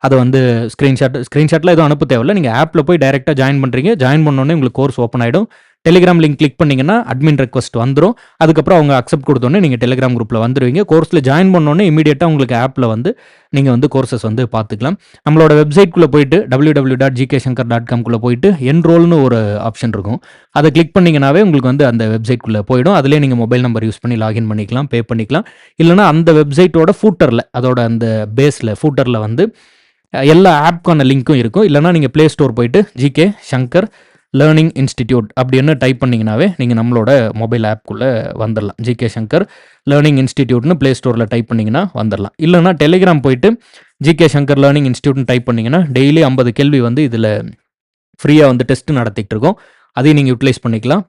அதை வந்து ஸ்க்ரீன்ஷாட்டில் எதுவும் அனுப்ப தேவையில்லை. நீங்கள் ஆப்பில் போய் டைரெக்டாக ஜாயின் பண்ணுறீங்க. ஜாயின் பண்ணோன்னே உங்களுக்கு கோர்ஸ் ஓப்பன் ஆகிடும். டெலிகிராம் லிங்க் கிளிக் பண்ணிங்கன்னா அட்மின் ரெக்வஸ்ட் வந்துடும். அதுக்கப்புறம் அவங்க அக்செப்ட் கொடுத்தோன்னே நீங்கள் டெலிகிராம் குரூப்பில் வந்துடுவீங்க. கோர்ஸில் ஜாயின் பண்ணோன்னே இமீடியட்டாக உங்களுக்கு ஆப்பில் வந்து நீங்கள் வந்து கோர்சஸ் வந்து பார்த்துக்கலாம். நம்மளோட வெப்சைட்குள்ளே போயிட்டு www.gkshankar.com போயிட்டு என்ரோல்னு ஒரு ஆப்ஷன் இருக்கும். அதை கிளிக் பண்ணிங்கனாவே உங்களுக்கு வந்து அந்த வெப்சைட்குள்ளே போயிடும். அதிலே நீங்கள் மொபைல் நம்பர் யூஸ் பண்ணி லாகின் பண்ணிக்கலாம், பே பண்ணிக்கலாம். இல்லைனா அந்த வெப்சைட்டோட ஃபூட்டரில், அதோட அந்த பேஸில் ஃபூட்டரில் வந்து எல்லா ஆப்க்கான லிங்க்கும் இருக்கும். இல்லைனா நீங்கள் ப்ளே ஸ்டோர் போயிட்டு GK ஷங்கர் லேர்னிங் இன்ஸ்டிடியூட் அப்படின்னு டைப் பண்ணிங்கனாவே நீங்கள் நம்மளோட மொபைல் ஆப்குள்ளே வந்துடலாம். GK ஷங்கர் லேர்னிங் இன்ஸ்டிடியூட்னு ப்ளே ஸ்டோரில் டைப் பண்ணிங்கன்னா வந்துடலாம். இல்லைனா டெலிகிராம் போயிட்டு GK ஷங்கர் லேர்னிங் இன்ஸ்டிடியூட்னு டைப் பண்ணிங்கன்னா டெய்லி 50 கேள்வி வந்து இதில் ஃப்ரீயாக வந்து டெஸ்ட் நடத்திட்டு இருக்கோம். அதையும் நீங்கள் யூட்டிலைஸ் பண்ணிக்கலாம்.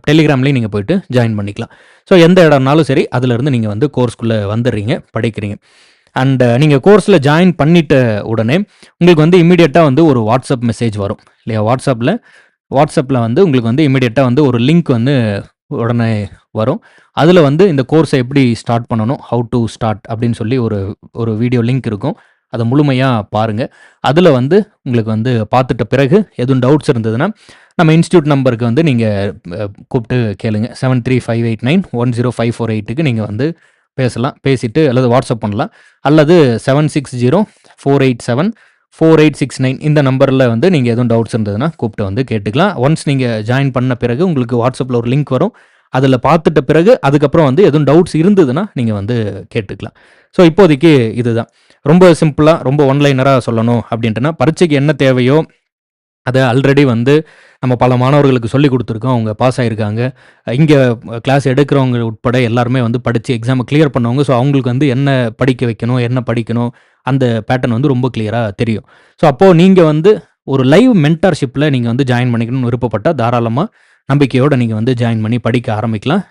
டெலிகிராம்லேயும் நீங்கள் போயிட்டு ஜாயின் பண்ணிக்கலாம். ஸோ எந்த இடம்னாலும் சரி அதிலேருந்து நீங்கள் வந்து கோர்ஸ்க்குள்ளே வந்துடுறீங்க, படிக்கிறீங்க. அண்ட் நீங்கள் கோர்ஸில் ஜாயின் பண்ணிட்ட உடனே உங்களுக்கு வந்து இமீடியட்டாக வந்து ஒரு வாட்ஸ்அப் மெசேஜ் வரும் இல்லையா? வாட்ஸ்அப்பில் வந்து உங்களுக்கு வந்து இமீடியட்டாக வந்து ஒரு லிங்க் வந்து உடனே வரும். அதில் வந்து இந்த கோர்ஸை எப்படி ஸ்டார்ட் பண்ணணும், ஹவு டு ஸ்டார்ட் அப்படின்னு சொல்லி ஒரு வீடியோ லிங்க் இருக்கும். அதை முழுமையாக பாருங்கள். அதில் வந்து உங்களுக்கு வந்து பார்த்துட்ட பிறகு எதுவும் டவுட்ஸ் இருந்ததுன்னா நம்ம இன்ஸ்டியூட் நம்பருக்கு வந்து நீங்கள் கூப்பிட்டு கேளுங்க. 7358910548க்கு நீங்கள் வந்து பேசலாம். பேசிட்டு அல்லது வாட்ஸ்அப் பண்ணலாம். அல்லது 7604874869 இந்த நம்பரில் வந்து நீங்கள் எதுவும் டவுட்ஸ் இருந்ததுன்னா கூப்பிட்டு வந்து கேட்டுக்கலாம். ஒன்ஸ் நீங்கள் ஜாயின் பண்ண பிறகு உங்களுக்கு வாட்ஸ்அப்பில் ஒரு லிங்க் வரும். அதில் பார்த்துட்ட பிறகு அதுக்கப்புறம் வந்து எதுவும் டவுட்ஸ் இருந்ததுன்னா நீங்கள் வந்து கேட்டுக்கலாம். ஸோ இப்போதைக்கு இதுதான். ரொம்ப சிம்பிளாக, ரொம்ப ஒன்லைனராக சொல்லணும் அப்படின்ட்டுனா, பரீட்சைக்கு என்ன தேவையோ அதை ஆல்ரெடி வந்து நம்ம பல மாணவர்களுக்கு சொல்லி கொடுத்துருக்கோம். அவங்க பாஸ் ஆகியிருக்காங்க. இங்கே கிளாஸ் எடுக்கிறவங்க உட்பட எல்லாருமே வந்து படித்து எக்ஸாமை கிளியர் பண்ணவங்க. ஸோ அவங்களுக்கு வந்து என்ன படிக்க வைக்கணும், என்ன படிக்கணும், அந்த பேட்டர்ன் வந்து ரொம்ப கிளியராக தெரியும். ஸோ அப்போது நீங்கள் வந்து ஒரு லைவ் மென்டார்ஷிப்பில் நீங்கள் வந்து ஜாயின் பண்ணிக்கணும்னு விருப்பப்பட்டால் தாராளமாக நம்பிக்கையோடு நீங்கள் வந்து ஜாயின் பண்ணி படிக்க ஆரம்பிக்கலாம்.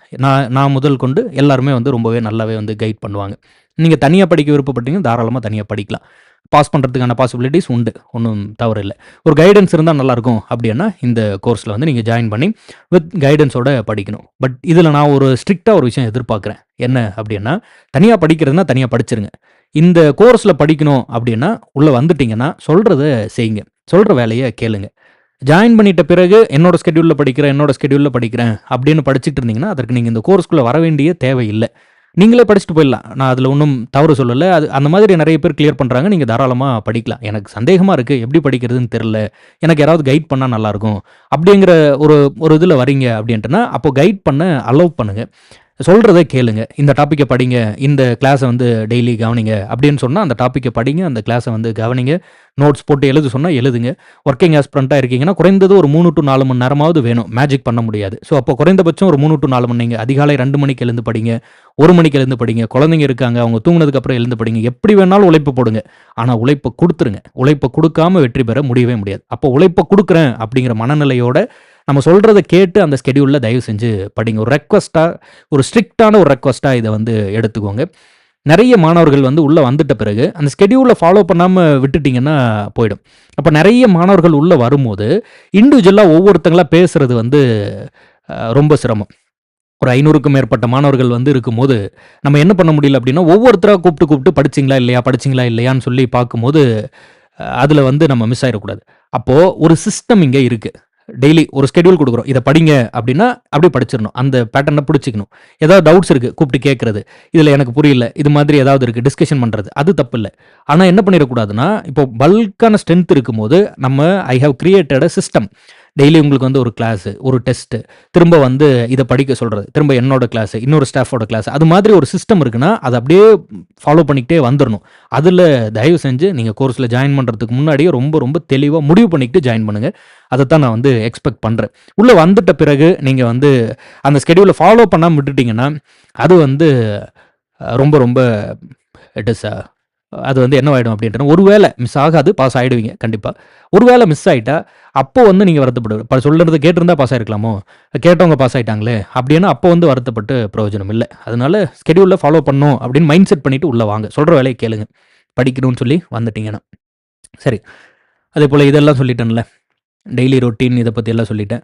நான் முதல் கொண்டு எல்லாருமே வந்து ரொம்பவே நல்லாவே வந்து கைட் பண்ணுவாங்க. நீங்கள் தனியாக படிக்க விருப்பப்பட்டீங்கன்னா தாராளமாக தனியாக படிக்கலாம். பாஸ் பண்ணுறதுக்கான பாசிபிலிட்டிஸ் உண்டு, ஒன்றும் தவறு இல்லை. ஒரு கைடன்ஸ் இருந்தால் நல்லாயிருக்கும் அப்படின்னா இந்த கோர்ஸில் வந்து நீங்கள் ஜாயின் பண்ணி வித் கைடன்ஸோட படிக்கணும். பட் இதில் நான் ஒரு ஸ்ட்ரிக்டாக ஒரு விஷயம் எதிர்பார்க்குறேன். என்ன அப்படின்னா, தனியாக படிக்கிறதுனா தனியாக படிச்சிருங்க. இந்த கோர்ஸில் படிக்கணும் அப்படின்னா உள்ளே வந்துட்டிங்கன்னா சொல்கிறத செய்யுங்க, சொல்கிற வேலையை கேளுங்க. ஜாயின் பண்ணிட்ட பிறகு என்னோட ஸ்கெடியூலில் படிக்கிறேன் அப்படின்னு படிச்சுட்டு இருந்தீங்கன்னா அதற்கு நீங்கள் இந்த கோர்ஸ்குள்ளே வர வேண்டிய தேவையில்லை. நீங்களே படிச்சுட்டு போயிடலாம். நான் அதில் ஒன்றும் தவறு சொல்லலை. அது அந்த மாதிரி நிறைய பேர் கிளியர் பண்ணுறாங்க. நீங்கள் தாராளமாக படிக்கலாம். எனக்கு சந்தேகமாக இருக்குது, எப்படி படிக்கிறதுன்னு தெரில, எனக்கு யாராவது கைட் பண்ணால் நல்லாயிருக்கும் அப்படிங்கிற ஒரு இதில் வரீங்க அப்படின்ட்டுனா அப்போ கைட் பண்ண அலோவ் பண்ணுங்கள். சொல்கிறத கேளுங்க. இந்த டாப்பிக்கை படிங்க, இந்த கிளாஸை வந்து டெய்லி கவனிங்க அப்படின்னு சொன்னால் அந்த டாப்பிக்கை படிங்க, அந்த கிளாஸை வந்து கவனிங்க. நோட்ஸ் போட்டு எழுத சொன்னால் எழுதுங்க. ஒர்க்கிங் ஆஸ்பிரண்ட்டாக இருக்கீங்கன்னா குறைந்தது ஒரு 3 to 4 மணி நேரமாவது வேணும். மேஜிக் பண்ண முடியாது. ஸோ அப்போ குறைந்தபட்சம் ஒரு 3 to 4 மணி நேரம். அதிகாலை 2 மணிக்கு எழுந்து படிங்க, 1 மணிக்கு எழுந்து படிங்க. குழந்தைங்க இருக்காங்க, அவங்க தூங்கினதுக்கப்புறம் எழுந்து படிங்க. எப்படி வேணாலும் உழைப்பு போடுங்க. ஆனால் உழைப்பை கொடுத்துருங்க. உழைப்பை கொடுக்காம வெற்றி பெற முடியவே முடியாது. அப்போ உழைப்பை கொடுக்குறேன் அப்படிங்கிற மனநிலையோட நம்ம சொல்கிறத கேட்டு அந்த ஸ்கெடியூலில் தயவு செஞ்சு படிங்க. ஒரு ரெக்வஸ்ட்டாக, ஒரு ஸ்ட்ரிக்டான ஒரு ரெக்வஸ்ட்டாக இதை வந்து எடுத்துக்கோங்க. நிறைய மாணவர்கள் வந்து உள்ளே வந்துட்ட பிறகு அந்த ஸ்கெடியூலை ஃபாலோ பண்ணாமல் விட்டுட்டிங்கன்னா போயிடும். அப்போ நிறைய மாணவர்கள் உள்ளே வரும்போது இண்டிவிஜுவலாக ஒவ்வொருத்தங்களா பேசுகிறது வந்து ரொம்ப சிரமம். ஒரு 500க்கும் மேற்பட்ட மாணவர்கள் வந்து இருக்கும்போது நம்ம என்ன பண்ண முடியல அப்படின்னா ஒவ்வொருத்தராக கூப்பிட்டு படிச்சிங்களா இல்லையான்னு சொல்லி பார்க்கும்போது அதில் வந்து நம்ம மிஸ் ஆகிடக்கூடாது. அப்போது ஒரு சிஸ்டம் இங்கே இருக்குது. டெய்லி ஒரு ஸ்கெடியூல் கொடுக்குறோம், இதை படிங்க அப்படின்னா அப்படியே படிச்சிடணும். அந்த பேட்டர்னை பிடிச்சிக்கணும். ஏதாவது டவுட்ஸ் இருக்குது கூப்பிட்டு கேட்குறது, இதில் எனக்கு புரியல, இது மாதிரி ஏதாவது இருக்குது டிஸ்கஷன் பண்ணுறது, அது தப்பு இல்லை. ஆனால் என்ன பண்ணிடக்கூடாதுன்னா இப்போ பல்கான ஸ்ட்ரென்த் இருக்கும்போது நம்ம I have created a system. Daily உங்களுக்கு வந்து ஒரு கிளாஸு, ஒரு டெஸ்ட்டு, திரும்ப வந்து இதை படிக்க சொல்கிறது, திரும்ப என்னோட கிளாஸு, இன்னொரு ஸ்டாஃபோட கிளாஸ், அது மாதிரி ஒரு சிஸ்டம் இருக்குன்னா அதை அப்படியே ஃபாலோ பண்ணிக்கிட்டே வந்துடணும். அதில் தயவு செஞ்சு நீங்கள் கோர்ஸில் ஜாயின் பண்ணுறதுக்கு முன்னாடியே ரொம்ப ரொம்ப தெளிவாக முடிவு பண்ணிக்கிட்டு ஜாயின் பண்ணுங்கள். அதைத்தான் நான் வந்து எக்ஸ்பெக்ட் பண்ணுறேன். உள்ளே வந்துட்ட பிறகு நீங்கள் வந்து அந்த ஸ்கெடியூலை ஃபாலோ பண்ணாமல் விட்டுட்டிங்கன்னா அது வந்து ரொம்ப ரொம்ப இட் இஸ் அது வந்து என்னவாயிடும் அப்படின்ட்டு, ஒரு வேளை மிஸ் ஆகாது, பாஸ் ஆகிடுவீங்க கண்டிப்பாக. ஒரு வேளை மிஸ் ஆகிட்டா அப்போ வந்து நீங்கள் வருத்தப்படுவீங்க. இப்போ சொல்கிறது கேட்டிருந்தா பாஸ் ஆகிருக்கலாமோ, கேட்டவங்க பாஸ் ஆகிட்டாங்களே அப்படின்னா அப்போ வந்து வருத்தப்பட்டு பிரயோஜனம் இல்லை. அதனால ஸ்கெடியூலில் ஃபாலோ பண்ணணும் அப்படின்னு மைண்ட் செட் பண்ணிவிட்டு உள்ளே வாங்க. சொல்கிற வேலையை கேளுங்க, படிக்கணும்னு சொல்லி வந்துட்டிங்கன்னா. சரி, அதே போல் இதெல்லாம் சொல்லிட்டேன்ல, டெய்லி ரொட்டீன் இதை பற்றி எல்லாம் சொல்லிட்டேன்.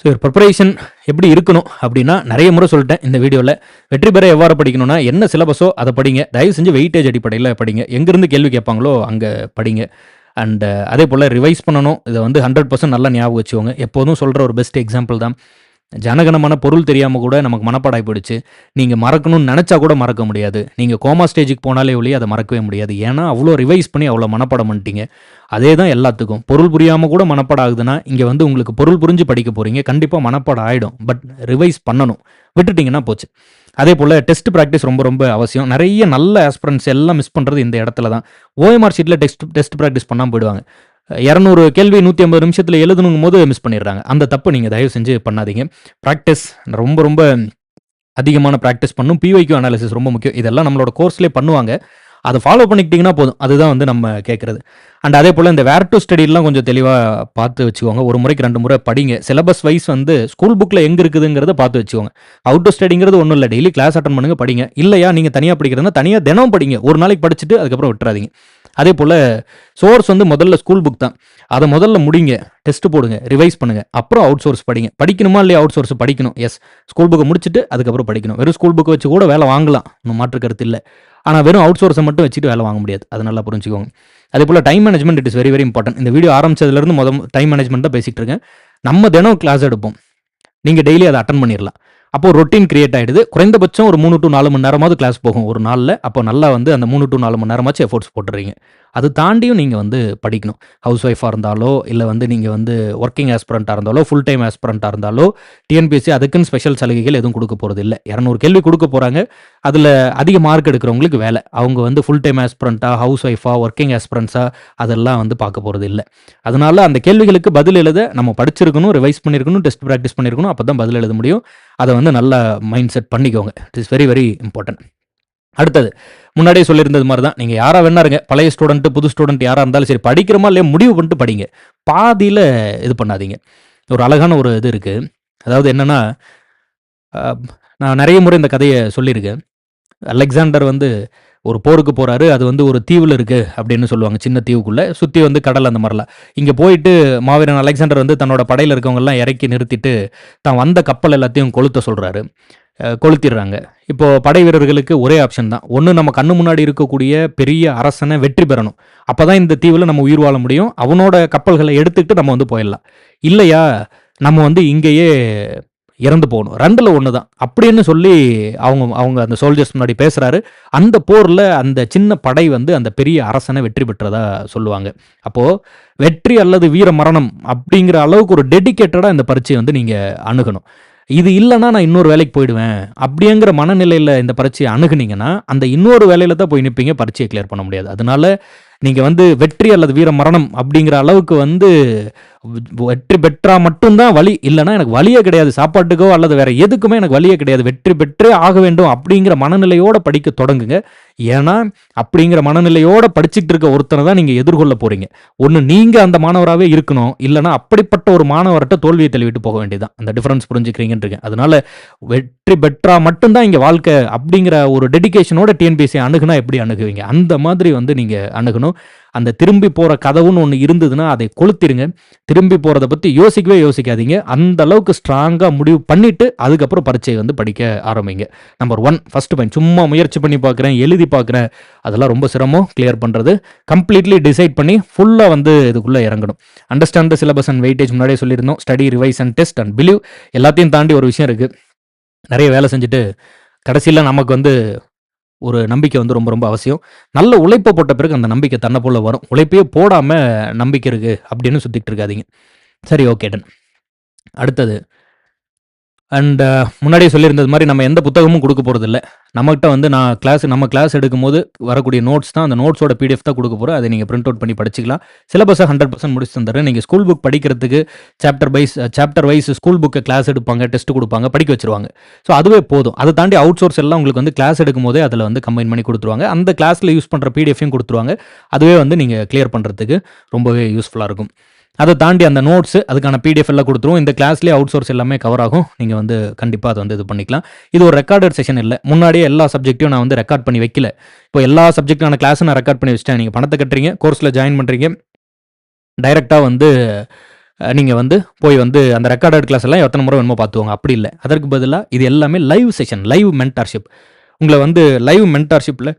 ஸோ ஒரு ப்ரிப்பரேஷன் எப்படி இருக்கணும் அப்படின்னா நிறைய முறை சொல்லிட்டேன் இந்த வீடியோவில். வெற்றி பெற எவ்வாறு படிக்கணும்னா என்ன சிலபஸோ அதை படிங்க. தயவு செஞ்சு வெயிட்டேஜ் அடிப்படையில் படிங்க. எங்கேருந்து கேள்வி கேட்பாங்களோ அங்கே படிங்க. அண்ட் அதே போல் ரிவைஸ் பண்ணணும். இதை வந்து 100% நல்லா ஞாபகம் வச்சுக்கோங்க. எப்போதும் சொல்கிற ஒரு பெஸ்ட் எக்ஸாம்பிள் தான், ஜனகணமான பொருள் தெரியாமல் கூட நமக்கு மனப்பாடாகி போயிடுச்சு. நீங்கள் மறக்கணும்னு நினச்சா கூட மறக்க முடியாது. நீங்கள் கோமா ஸ்டேஜுக்கு போனாலே ஒழிய அதை மறக்கவே முடியாது. ஏன்னா அவ்வளோ ரிவைஸ் பண்ணி அவ்வளோ மனப்பாடம் பண்ணிட்டீங்க. அதே தான் எல்லாத்துக்கும். பொருள் புரியாமல் கூட மனப்பாடம் ஆகுதுன்னா இங்கே வந்து உங்களுக்கு பொருள் புரிஞ்சு படிக்க போகிறீங்க, கண்டிப்பாக மனப்பாடம் ஆகிடும். பட் ரிவைஸ் பண்ணணும். விட்டுட்டிங்கன்னா போச்சு. அதே போல் டெஸ்ட் ப்ராக்டிஸ் ரொம்ப ரொம்ப அவசியம். நிறைய நல்ல ஆஸ்பிரன்ஸ் எல்லாம் மிஸ் பண்ணுறது இந்த இடத்துல தான். ஓஎம்ஆர் ஷீட்டில் டெஸ்ட் ப்ராக்டிஸ் பண்ணாமல் போயிடுவாங்க. 200 கேள்வி 150 நிமிஷத்தில் எழுதணுங்கும் போது மிஸ் பண்ணிடுறாங்க. அந்த தப்பு நீங்கள் தயவு செஞ்சு பண்ணாதீங்க. ப்ராக்டிஸ் ரொம்ப ரொம்ப அதிகமான ப்ராக்டிஸ் பண்ணும். பிஒய்க்யூ அனாலிசிஸ் ரொம்ப முக்கியம். இதெல்லாம் நம்மளோட கோர்ஸ்லேயே பண்ணுவாங்க. அதை ஃபாலோ பண்ணிக்கிட்டிங்கன்னா போதும். அதுதான் வந்து நம்ம கேட்குறது. அண்ட் அதே போல் இந்த வேர் டு ஸ்டடிலாம் கொஞ்சம் தெளிவாக பார்த்து வச்சுக்கோங்க. ஒரு முறைக்கு 2 முறை படிங்க. சிலபஸ் வைஸ் வந்து ஸ்கூல் புக்கில் எங்கே இருக்குதுங்கிறத பார்த்து வச்சுக்கோங்க. அவுட் டு ஸ்டடிங்கிறது ஒன்றும் இல்லை. டெய்லி கிளாஸ் அட்டன் பண்ணுங்கள், படிங்க. இல்லையா நீங்கள் தனியாக படிக்கிறதுனா தனியாக தினம் படிங்க. ஒரு நாளைக்கு படிச்சுட்டு அதுக்கப்புறம் விட்டுறாதீங்க. அதே போல் சோர்ஸ் வந்து முதல்ல ஸ்கூல் புக் தான். அதை முதல்ல முடிங்க, டெஸ்ட் போடுங்க, ரிவைஸ் பண்ணுங்கள், அப்புறம் அவுட் சோர்ஸ் படிங்க. படிக்கணுமா இல்லையா? அவுட் சோர்ஸ் படிக்கணும். எஸ், ஸ்கூல் புக்கை முடிச்சுட்டு அதுக்கப்புறம் படிக்கணும். வெறும் ஸ்கூல் புக்கை வச்சு கூட வேலை வாங்கலாம், ஒன்றும் மாற்று கருத்து இல்லை. ஆனால் வெறும் அவுட் சோர்ஸை மட்டும் வச்சுட்டு வேலை வாங்க முடியாது. அது நல்லா புரிஞ்சுக்கோங்க. அதே போல் time management it is very very important. இந்த வீடியோ ஆரம்பிச்சதுலேருந்து டைம் மேனேஜ்மெண்ட் தான் பேசிகிட்டு இருக்கேன். நம்ம தினம் கிளாஸ் எடுப்போம், நீங்கள் டெய்லி அதை அட்டன் பண்ணிடலாம். அப்போ ரொட்டீன் கிரியேட் ஆகிடுது. குறைந்தபட்சம் ஒரு 3 to 4 மணி நேரமாவது கிளாஸ் போகும் ஒரு நாளில். அப்போ நல்லா வந்து அந்த 3 to 4 மணி நேரமாச்சும் எஃபோர்ட்ஸ் போட்டுறீங்க. அது தாண்டியும் நீங்கள் வந்து படிக்கணும். ஹவுஸ் ஒய்ஃபாக இருந்தாலோ இல்லை வந்து நீங்கள் வந்து ஒர்க்கிங் ஆஸ்பிரண்ட்டாக இருந்தாலோ ஃபுல் டைம் ஆஸ்பிரண்ட்டாக இருந்தாலோ டிஎன்பிஎஸ்சி அதுக்குன்னு ஸ்பெஷல் சலுகைகள் எதுவும் கொடுக்க போகிறது இல்லை. 200 கேள்வி கொடுக்க போகிறாங்க. அதில் அதிக மார்க் எடுக்கிறவங்களுக்கு வேலை. அவங்க வந்து ஃபுல் டைம் ஆஸ்பிரண்ட்டாக, ஹவுஸ் ஒய்ஃபாக, ஒர்க்கிங் ஆஸ்பிரண்ட்ஸாக அதெல்லாம் வந்து பார்க்க போகிறது இல்லை. அதனால அந்த கேள்விகளுக்கு பதில் எழுத நம்ம படிச்சிருக்கணும், ரிவைஸ் பண்ணியிருக்கணும், டெஸ்ட் ப்ராக்டிஸ் பண்ணியிருக்கணும். அப்போ தான் பதில் எழுத முடியும். அதை வந்து நல்லா மைண்ட் செட் பண்ணிக்கோங்க. It is very very important. அடுத்தது, முன்னாடியே சொல்லியிருந்தது மாதிரி தான், நீங்கள் யாராக வேணா இருங்க, பழைய ஸ்டூடெண்ட் புது ஸ்டூடெண்ட் யாராக இருந்தாலும் சரி, படிக்கிறோமா இல்லையா முடிவு பண்ணிட்டு படிங்க. பாதியில் இது பண்ணாதீங்க. ஒரு அழகான ஒரு இது இருக்குது, அதாவது என்னன்னா, அ நான் நெறைய முறை இந்த கதைய சொல்லியிருக்கேன். அலெக்சாண்டர் வந்து ஒரு போருக்கு போறாரு. அது வந்து ஒரு தீவுல இருக்கு அப்படின்னு சொல்லுவாங்க. சின்ன தீவுக்குள்ள. சுத்தி வந்து கடல் அந்த மாரிலாம். இங்க போயிட்டு மாவீரன் அலெக்சாண்டர் வந்து தன்னோட படையில இருக்கவங்கலாம் இறக்கி நிறுத்திட்டு, தான் வந்த கப்பல் எல்லாத்தையும் கொளுத்த சொல்றாரு. கொளுத்திடுறாங்க. இப்போ படை வீரர்களுக்கு ஒரே ஆப்ஷன் தான். ஒண்ணு நம்ம கண்ணு முன்னாடி இருக்கக்கூடிய பெரிய அரசன வெற்றி பெறணும். அப்பதான் இந்த தீவுல நம்ம உயிர் வாழ முடியும். அவனோட கப்பல்கள எடுத்துக்கிட்டு நம்ம வந்து போயிடலாம். இல்லையா, நம்ம வந்து இங்கேயே இறந்து போகணும். 2ல 1 தான். அப்படின்னு சொல்லி அவங்க அவங்க அந்த சோல்ஜர்ஸ் முன்னாடி பேசுறாரு. அந்த போர்ல அந்த சின்ன படை வந்து அந்த பெரிய அரசன வெற்றி பெற்றதா சொல்லுவாங்க. அப்போ வெற்றி அல்லது வீர மரணம் அப்படிங்கிற அளவுக்கு ஒரு டெடிகேட்டடா இந்த பரீட்சைய வந்து நீங்க அணுகணும். இது இல்லன்னா நான் இன்னொரு வேலைக்கு போயிடுவேன். அப்படிங்கிற மனநிலையில இந்த பரீட்சைய அணுகுனீங்கன்னா, அந்த இன்னொரு வேலையில தான் போய் நிப்பீங்க. பரீட்சைய கிளியர் பண்ண முடியாது. அதனால நீங்க வந்து வெற்றி அல்லது வீர மரணம் அப்படிங்கிற அளவுக்கு வந்து வெற்றி பெற்றா மட்டும் தான் வழி. இல்லன்னா எனக்கு வழியே கிடையாது. சாப்பாட்டுக்கோ அல்லது வேற எதுக்குமே எனக்கு வழியே கிடையாது. வெற்றி பெற்றே ஆக வேண்டும் அப்படிங்கிற மனநிலையோட படிக்க தொடங்குங்க. ஏன்னா, அப்படிங்கிற மனநிலையோட படிச்சுட்டு இருக்க ஒருத்தன தான் நீங்க எதிர்கொள்ள போறீங்க. ஒண்ணு நீங்க அந்த மாணவராவே இருக்கணும். இல்லன்னா அப்படிப்பட்ட ஒரு மாணவர்ட்ட தோல்விய தழுவிட்டு போக வேண்டியது தான். அந்த டிஃபரன்ஸ் புரிஞ்சுக்கிறீங்கன்னு இருக்கேன். அதனால வெற்றி பெற்றா மட்டும் தான் இங்க வாழ்க்கை அப்படிங்கிற ஒரு டெடிகேஷனோட டிஎன்பிஎஸ்சி அணுகுனா எப்படி அணுகுவீங்க? அந்த மாதிரி வந்து நீங்க அணுகணும். அந்த திரும்பி போற கதவுன்னு ஒண்ணு இருந்ததுன்னா, அதை கொளுத்திருங்க. திரும்பி போறத பத்தி யோசிக்கவே யோசிக்காதீங்க. அந்த அளவுக்கு ஸ்ட்ராங்கா முடிவு பண்ணிட்டு, அதுக்கப்புறம் பரீட்சைய வந்து படிக்க ஆரம்பிங்க. Number 1 first point. சும்மா முயற்சி பண்ணி பார்க்குறேன், எழுதி பார்க்குறேன். அதெல்லாம் ரொம்ப சிரமம் கிளியர் பண்றது. கம்ப்ளீட்லி டிசைட் பண்ணி ஃபுல்லா வந்து இதுக்குள்ள இறங்கணும். Understand the syllabus and weightage முன்னாடியே சொல்லியிருந்தோம். Study, revise and test and believe. எல்லாத்தையும் தாண்டி ஒரு விஷயம் இருக்கு. நெறைய வேலை செஞ்சுட்டு, கடைசில நமக்கு வந்து ஒரு நம்பிக்கை வந்து ரொம்ப ரொம்ப அவசியம். நல்ல உழைப்ப போட்ட பிறகு அந்த நம்பிக்கை தன்ன போல வரும். உழைப்பே போடாம நம்பிக்கை இருக்கு அப்படின்னு சுத்திட்டு இருக்காதீங்க. சரி, ஓகே, டன். அடுத்தது அண்ட் முன்னாடியே சொல்லியிருந்தது மாரி நம்ம எந்த புத்தகமும் குடுக்க போறதில்ல. நம்மகிட்ட வந்து நம்ம கிளாஸ் எடுக்கும்போது வரக்கூடிய நோட்ஸ் தான். அந்த நோட்ஸோட பிடிஎஃப் தான் குடுக்க போறோம். அதை நீங்க பிரிண்ட் அவுட் பண்ணி படிச்சுக்கலாம். சிலபஸ 100% முடிச்சு தந்துர்றேன். நீங்க ஸ்கூல் புக் படிக்கிறதுக்கு சாப்டர் வைஸ் ஸ்கூல் புக்க கிளாஸ் எடுப்பாங்க, டெஸ்ட் குடுப்பாங்க, படிக்க வச்சுருவாங்க. ஸோ அதுவே போதும். அத தாண்டி அவுட் சோர்ஸ் எல்லாம் உங்களுக்கு வந்து கிளாஸ் எடுக்கும்போதே அதில வந்து கம்பைன் பண்ணி குடுத்துருவாங்க. அந்த கிளாஸ்ல யூஸ் பண்ற பிடிஎஃப்பையும் குடுத்துருவாங்க. அதுவே வந்து நீங்க கிளியர் பண்றதுக்கு ரொம்பவே யூஸ்ஃபுல்லா இருக்கும். அத தாண்டி அந்த நோட்ஸ், அதுக்கான பிடிஎஃப் எல்லாம் குடுத்துருவோம். இந்த கிளாஸ்லயே அவுட் சோர்ஸ் எல்லாமே கவர் ஆகும். நீங்க வந்து கண்டிப்பா அத வந்து இது பண்ணிக்கலாம். இது ஒரு ரெக்கார்டட் செஷன் இல்ல. முன்னாடியே எல்லா சப்ஜெக்ட்டையும் நான் வந்து ரெக்கார்ட் பண்ணி வைக்கல. இப்போ எல்லா சப்ஜெக்ட்டான கிளாஸும் நான் ரெக்கார்ட் பண்ணி வச்சுட்டேன். நீங்க பணத்த கட்டுறீங்க, கோர்ஸ்ல ஜாயின் பண்றீங்க. டைரக்ட்டா வந்து நீங்க வந்து போய் வந்து அந்த ரெக்கார்டட் கிளாஸ் எல்லாம் எத்தன முறை வேணுமோ பார்த்துக்கோங்க. அப்படி இல்ல. அதற்கு பதிலா இது எல்லாமே லைவ் செஷன், லைவ் மென்டார்ஷிப். உங்கள வந்து லைவ் மென்டார்ஷிப்ல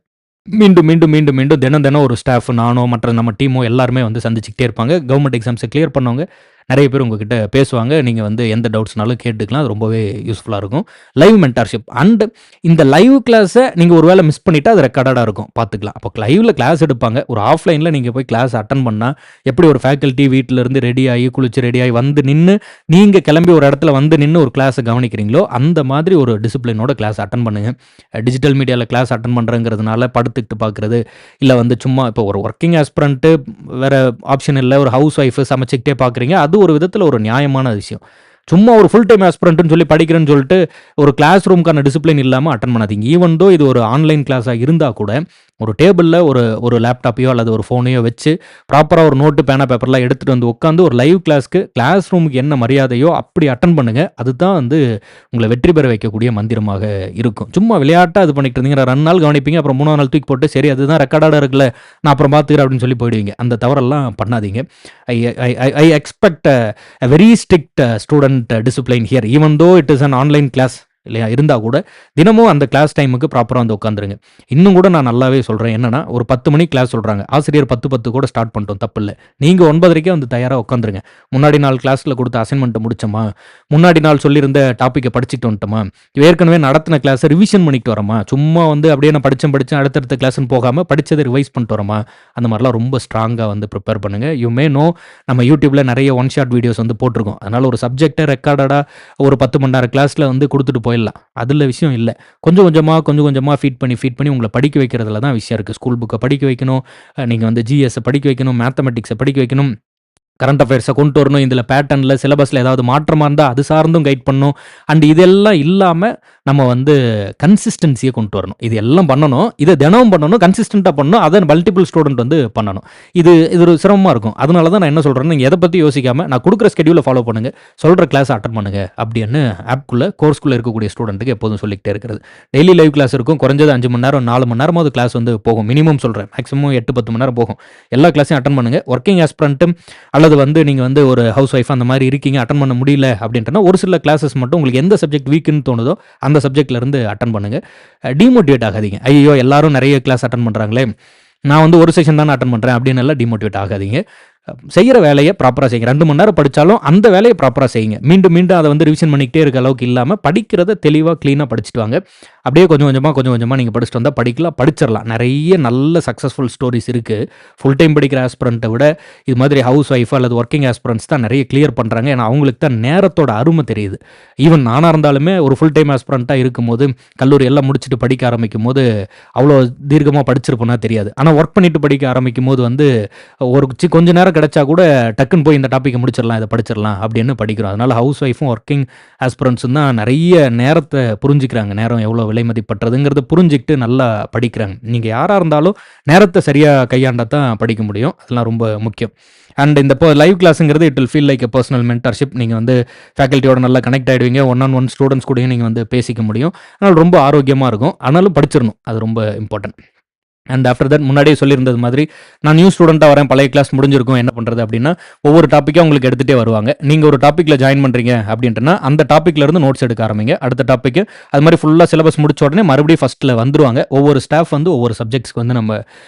மீண்டும், மீண்டும், மீண்டும், மீண்டும் தினம், தினம் ஒரு ஸ்டாஃப் நானோ, மற்ற நம்ம டீமோ எல்லாருமே வந்து சந்திச்சுக்கிட்டே இருப்பாங்க. கவர்மெண்ட் எக்ஸாம்ஸ கிளியர் பண்ணவங்க நெறைய பேர் உங்ககிட்ட பேசுவாங்க. நீங்க வந்து எந்த டவுட்ஸ்னாலும் கேட்டுக்கலாம். அது ரொம்பவே யூஸ்ஃபுல்லா இருக்கும். லைவ் மென்டார்ஷிப் அண்ட் இந்த லைவ் கிளாஸ நீங்க ஒரு வேள மிஸ் பண்ணிட்டா அது ரெக்கார்டடா இருக்கும். பார்த்துக்கலாம். அப்போ லைவ்ல கிளாஸ் எடுப்பாங்க. ஒரு ஆஃப்லைன்ல நீங்க போய் கிளாஸ் அட்டெண்ட் பண்ணா, எப்படி ஒரு ஃபேக்கல்டி வீட்ல இருந்து ரெடி ஆகி, குளிச்சு ரெடி ஆகி வந்து நின்னு, நீங்க கிளம்பி ஒரு இடத்துல வந்து நின்னு ஒரு கிளாஸ கவனிக்கிறீங்களோ, அந்த மாதிரி ஒரு டிசிப்ளினோட கிளாஸ் அட்டெண்ட் பண்ணுங்க. டிஜிட்டல் மீடியால கிளாஸ் அட்டெண்ட் பண்றேங்கிறதுனால படுத்துக்கிட்டு பார்க்குறது, இல்ல வந்து சும்மா இப்போ ஒரு வொர்க்கிங் ஆஸ்பிரண்ட் வேற ஆப்ஷன் இல்ல. ஒரு ஹவுஸ் ஒய்ஃப் சமைச்சுக்கிட்டே பார்க்குறீங்க. அது ஒரு விதத்துல ஒரு நியாயமான விஷயம். சும்மா ஒரு ஃபுல் டைம் ஆஸ்பிரண்ட்ன்னு சொல்லி படிக்கிறேன்னு சொல்லிட்டு, ஒரு கிளாஸ் ரூம்க்கான டிசிப்ளின் இல்லாம அட்டெண்ட் பண்ணாதீங்க. ஈவன் தோ இது ஒரு ஆன்லைன் கிளாஸா இருந்தா கூட, ஒரு டேபிள்ல ஒரு லேப்டாப்பையோ அல்லது ஒரு ஃபோனையோ வச்சு, ப்ராப்பரா ஒரு நோட்டு, பேனா, பேப்பர்லாம் எடுத்துட்டு வந்து உட்காந்து ஒரு லைவ் கிளாஸ்க்கு, கிளாஸ் ரூமுக்கு என்ன மரியாதையோ அப்படி அட்டெண்ட் பண்ணுங்க. அதுதான் வந்து உங்கள வெற்றி பெற வைக்கக்கூடிய மந்திரமாக இருக்கும். சும்மா விளையாட்டா இது பண்ணிட்டு இருந்தீங்கன்னா, 2 நாள் கவனிப்பீங்க. அப்புறம் 3ஆவது நாள் தூக்கி போட்டு, சரி அதுதான் ரெக்கார்டடா இருக்குல்ல, நான் அப்புறம் பார்த்துக்கிறேன் அப்படின்னு சொல்லி போயிடுவீங்க. அந்த தவறெல்லாம் பண்ணாதீங்க. I I I I expect a very strict student discipline here, even though it is an online class இல்லையா? இருந்தா கூட தினமும் அந்த கிளாஸ் டைமுக்கு ப்ராப்பரா வந்து உட்காந்துருங்க. இன்னும் கூட நான் நல்லாவே சொல்றேன். என்னன்னா, ஒரு 10 மணிக்கு கிளாஸ் சொல்றாங்க. ஆசிரியர் 10:10 கூட ஸ்டார்ட் பண்ணிட்டோம், தப்பில்ல. நீங்க 9:30க்கே வந்து தயாரா உட்காந்துருங்க. முன்னாடி நாள் கிளாஸ்ல குடுத்த அசைன்மென்ட்ட முடிச்சோமா? முன்னாடி நாள் சொல்லியிருந்த டாபிக்க படிச்சுட்டு வந்துட்டோமா? ஏற்கனவே நடத்தின கிளாஸ ரிவிஷன் பண்ணிட்டு வரோமா? சும்மா வந்து அப்படியே நான் படிச்சேன் அடுத்தடுத்த கிளாஸ்ன்னு போகாம படிச்சத ரிவைஸ் பண்ணிட்டு வரோமா? அந்த மாரிலாம் ரொம்ப ஸ்ட்ராங்கா வந்து ப்ரிப்பேர் பண்ணுங்க. யூ மே நோ, நம்ம YouTubeல நெறைய ஒன் ஷாட் வீடியோஸ் வந்து போட்டிருக்கோம். அதனால ஒரு சப்ஜெக்ட்ட ரெக்கார்டடா ஒரு 10 மணி நேர கிளாஸ்ல வந்து குடுத்துட்டு போயிடலாம். அதுல விஷயம் இல்ல. கொஞ்சம் கொஞ்சமா ஃபீட் பண்ணி உங்கள படிக்க வைக்கிறதுல தான் விஷயம் இருக்கு. ஸ்கூல் புக்க படிக்க வைக்கணும். நீங்க வந்து ஜிஎஸ்ஸ படிக்க வைக்கணும். மேத்தமேட்டிக்ஸ படிக்க வைக்கணும். கரண்ட் அஃபேர்ஸ கொண்டு வரணும். இதில பேட்டர்ன்ல, சிலபஸ்ல ஏதாவது மாற்றமா இருந்தா அது சார்ந்தும் கைட் பண்ணணும். அண்ட் இதெல்லாம் இல்லாம நம்ம வந்து கன்சிஸ்டன்சியை கொண்டு வரணும். இது எல்லாம் பண்ணணும். இதை தினமும் பண்ணணும். கன்சிஸ்டன்ட்டாக பண்ணணும். அதை மல்டிபிள் ஸ்டூடெண்ட் வந்து பண்ணணும். இது ஒரு சிரமமாக இருக்கும். அதனால தான் நான் என்ன சொல்கிறேன்னா, நீங்கள் எதை பற்றி யோசிக்காமல் நான் கொடுக்குற ஸ்கெடியூலை ஃபாலோ பண்ணுங்கள், சொல்கிற கிளாஸ் அட்டன் பண்ணுங்கள் அப்படின்னு ஆப்குள்ளே கோர்ஸ்குள்ளே இருக்கக்கூடிய ஸ்டூடெண்ட்டுக்கு எப்போதும் சொல்லிக்கிட்டே இருக்கிறது. டெய்லி லைவ் கிளாஸ் இருக்கும். குறைஞ்சது 5 மணி நேரம் 4 மணி நேரமாவது கிளாஸ் வந்து போகும். மினிமம் சொல்கிறேன், மேக்ஸிமம் 8-10 மணி நேரம் போகும். எல்லா கிளாஸையும் அட்டன் பண்ணுங்கள். ஒர்க்கிங் ஆஸ்பிரண்ட்டும் அல்லது வந்து நீங்கள் வந்து ஒரு ஹவுஸ் ஒய்ஃப் அந்த மாதிரி இருக்கீங்க, அட்டன் பண்ண முடியல அப்படின்ட்டுனா ஒரு சில கிளாஸஸ் மட்டும் உங்களுக்கு எந்த சப்ஜெக்ட் வீக்குன்னு தோணுதோ அந்த சப்ஜெக்ட்லேருந்து அட்டன் பண்ணுங்கள். டிமோட்டிவேட் ஆகாதீங்க. ஐயோ எல்லாரும் நிறைய கிளாஸ் அட்டன் பண்ணுறாங்களே, நான் வந்து ஒரு செஷன் தானே அட்டன் பண்ணுறேன் அப்படின்னு எல்லாம் டிமோட்டிவேட் ஆகாதீங்க. செய்கிற வேலையை ப்ராப்பராக செய்யுங்க. 2 மணி நேரம் படித்தாலும் அந்த வேலையை ப்ராப்பராக செய்யுங்க. மீண்டும் மீண்டும் அதை வந்து ரிவிஷன் பண்ணிக்கிட்டே இருக்க அளவுக்கு இல்லாமல் படிக்கிறத தெளிவாக க்ளீனாக படிச்சுட்டு வாங்க. அப்படியே கொஞ்சம் கொஞ்சமாக நீங்கள் படிச்சுட்டு வந்தால் படிச்சிடலாம். நிறைய நல்ல சக்ஸஸ்ஃபுல் ஸ்டோரிஸ் இருக்குது. ஃபுல் டைம் படிக்கிற ஆஸ்பிரண்ட்டை விட இது மாதிரி ஹவுஸ் ஒய்ஃப் அல்லது ஒர்க்கிங் ஆஸ்பிரண்ட்ஸ் தான் நிறைய கிளியர் பண்ணுறாங்க. ஏன்னா அவங்களுக்கு தான் நேரத்தோட அருமை தெரியுது. ஈவன் நானாக இருந்தாலுமே ஒரு ஃபுல் டைம் ஆஸ்பிரண்ட்டாக இருக்கும்போது கல்லூரி எல்லாம் முடிச்சுட்டு படிக்க ஆரம்பிக்கும் போது அவ்வளோ தீர்க்கமாக படிச்சிருப்போன்னா தெரியாது. ஆனால் ஒர்க் பண்ணிட்டு படிக்க ஆரம்பிக்கும் போது வந்து கொஞ்ச நேரம் கிடைச்சா கூட டக்குன்னு போய் இந்த டாப்பிக்கை முடிச்சிடலாம், இதை படிச்சிடலாம் அப்படின்னு படிக்கிறோம். அதனால் ஹவுஸ் ஒய்ஃபும் ஒர்க்கிங் ஆஸ்பிரண்ட்ஸும் தான் நிறைய நேரத்தை புரிஞ்சுக்கிறாங்க. நேரம் எவ்வளோ விலை மதிப்பற்றதுங்கிறத புரிஞ்சுக்கிட்டு நல்லா படிக்கிறாங்க. நீங்கள் யாராக இருந்தாலும் நேரத்தை சரியாக கையாண்டால் தான் படிக்க முடியும். அதெல்லாம் ரொம்ப முக்கியம். அண்ட் இந்த இப்போ லைவ் கிளாஸுங்கிறது it will feel like a personal mentorship. நீங்கள் வந்து ஃபேக்கல்ட்டியோட நல்லா கனெக்ட் ஆகிடுவீங்க. 1-on-1 ஸ்டூடெண்ட்ஸ் கூடயும் நீங்கள் வந்து பேசிக்க முடியும். அதனால் ரொம்ப ஆரோக்கியமாக இருக்கும். ஆனாலும் படிச்சிடணும், அது ரொம்ப இம்பார்ட்டன்ட். அண்ட் ஆஃப்டர் தட் முன்னாடியே சொல்லியிருந்தது மாதிரி நான் நியூ ஸ்டூடெண்ட்டாக வரேன், பழைய கிளாஸ் முடிஞ்சிருக்கும், என்ன பண்ணுறது அப்படின்னா ஒவ்வொரு டாப்பிக்காக உங்களுக்கு எடுத்துகிட்டே வருவாங்க. நீங்கள் ஒரு டாப்பிக்கில் ஜாயின் பண்ணுறீங்க அப்படின்ட்டுனா அந்த டாப்பிக்லேருந்து நோட்ஸ் எடுக்க ஆரம்பிங்க. அடுத்த டாப்பிக்கு அது மாதிரி ஃபுல்லாக சிலபஸ் முடிச்ச உடனே மறுபடியும் ஃபஸ்ட்டில் வந்துருவாங்க. ஒவ்வொரு ஸ்டாஃப் வந்து ஒவ்வொரு சப்ஜெக்ட்ஸ்க்கு வந்து நம்ம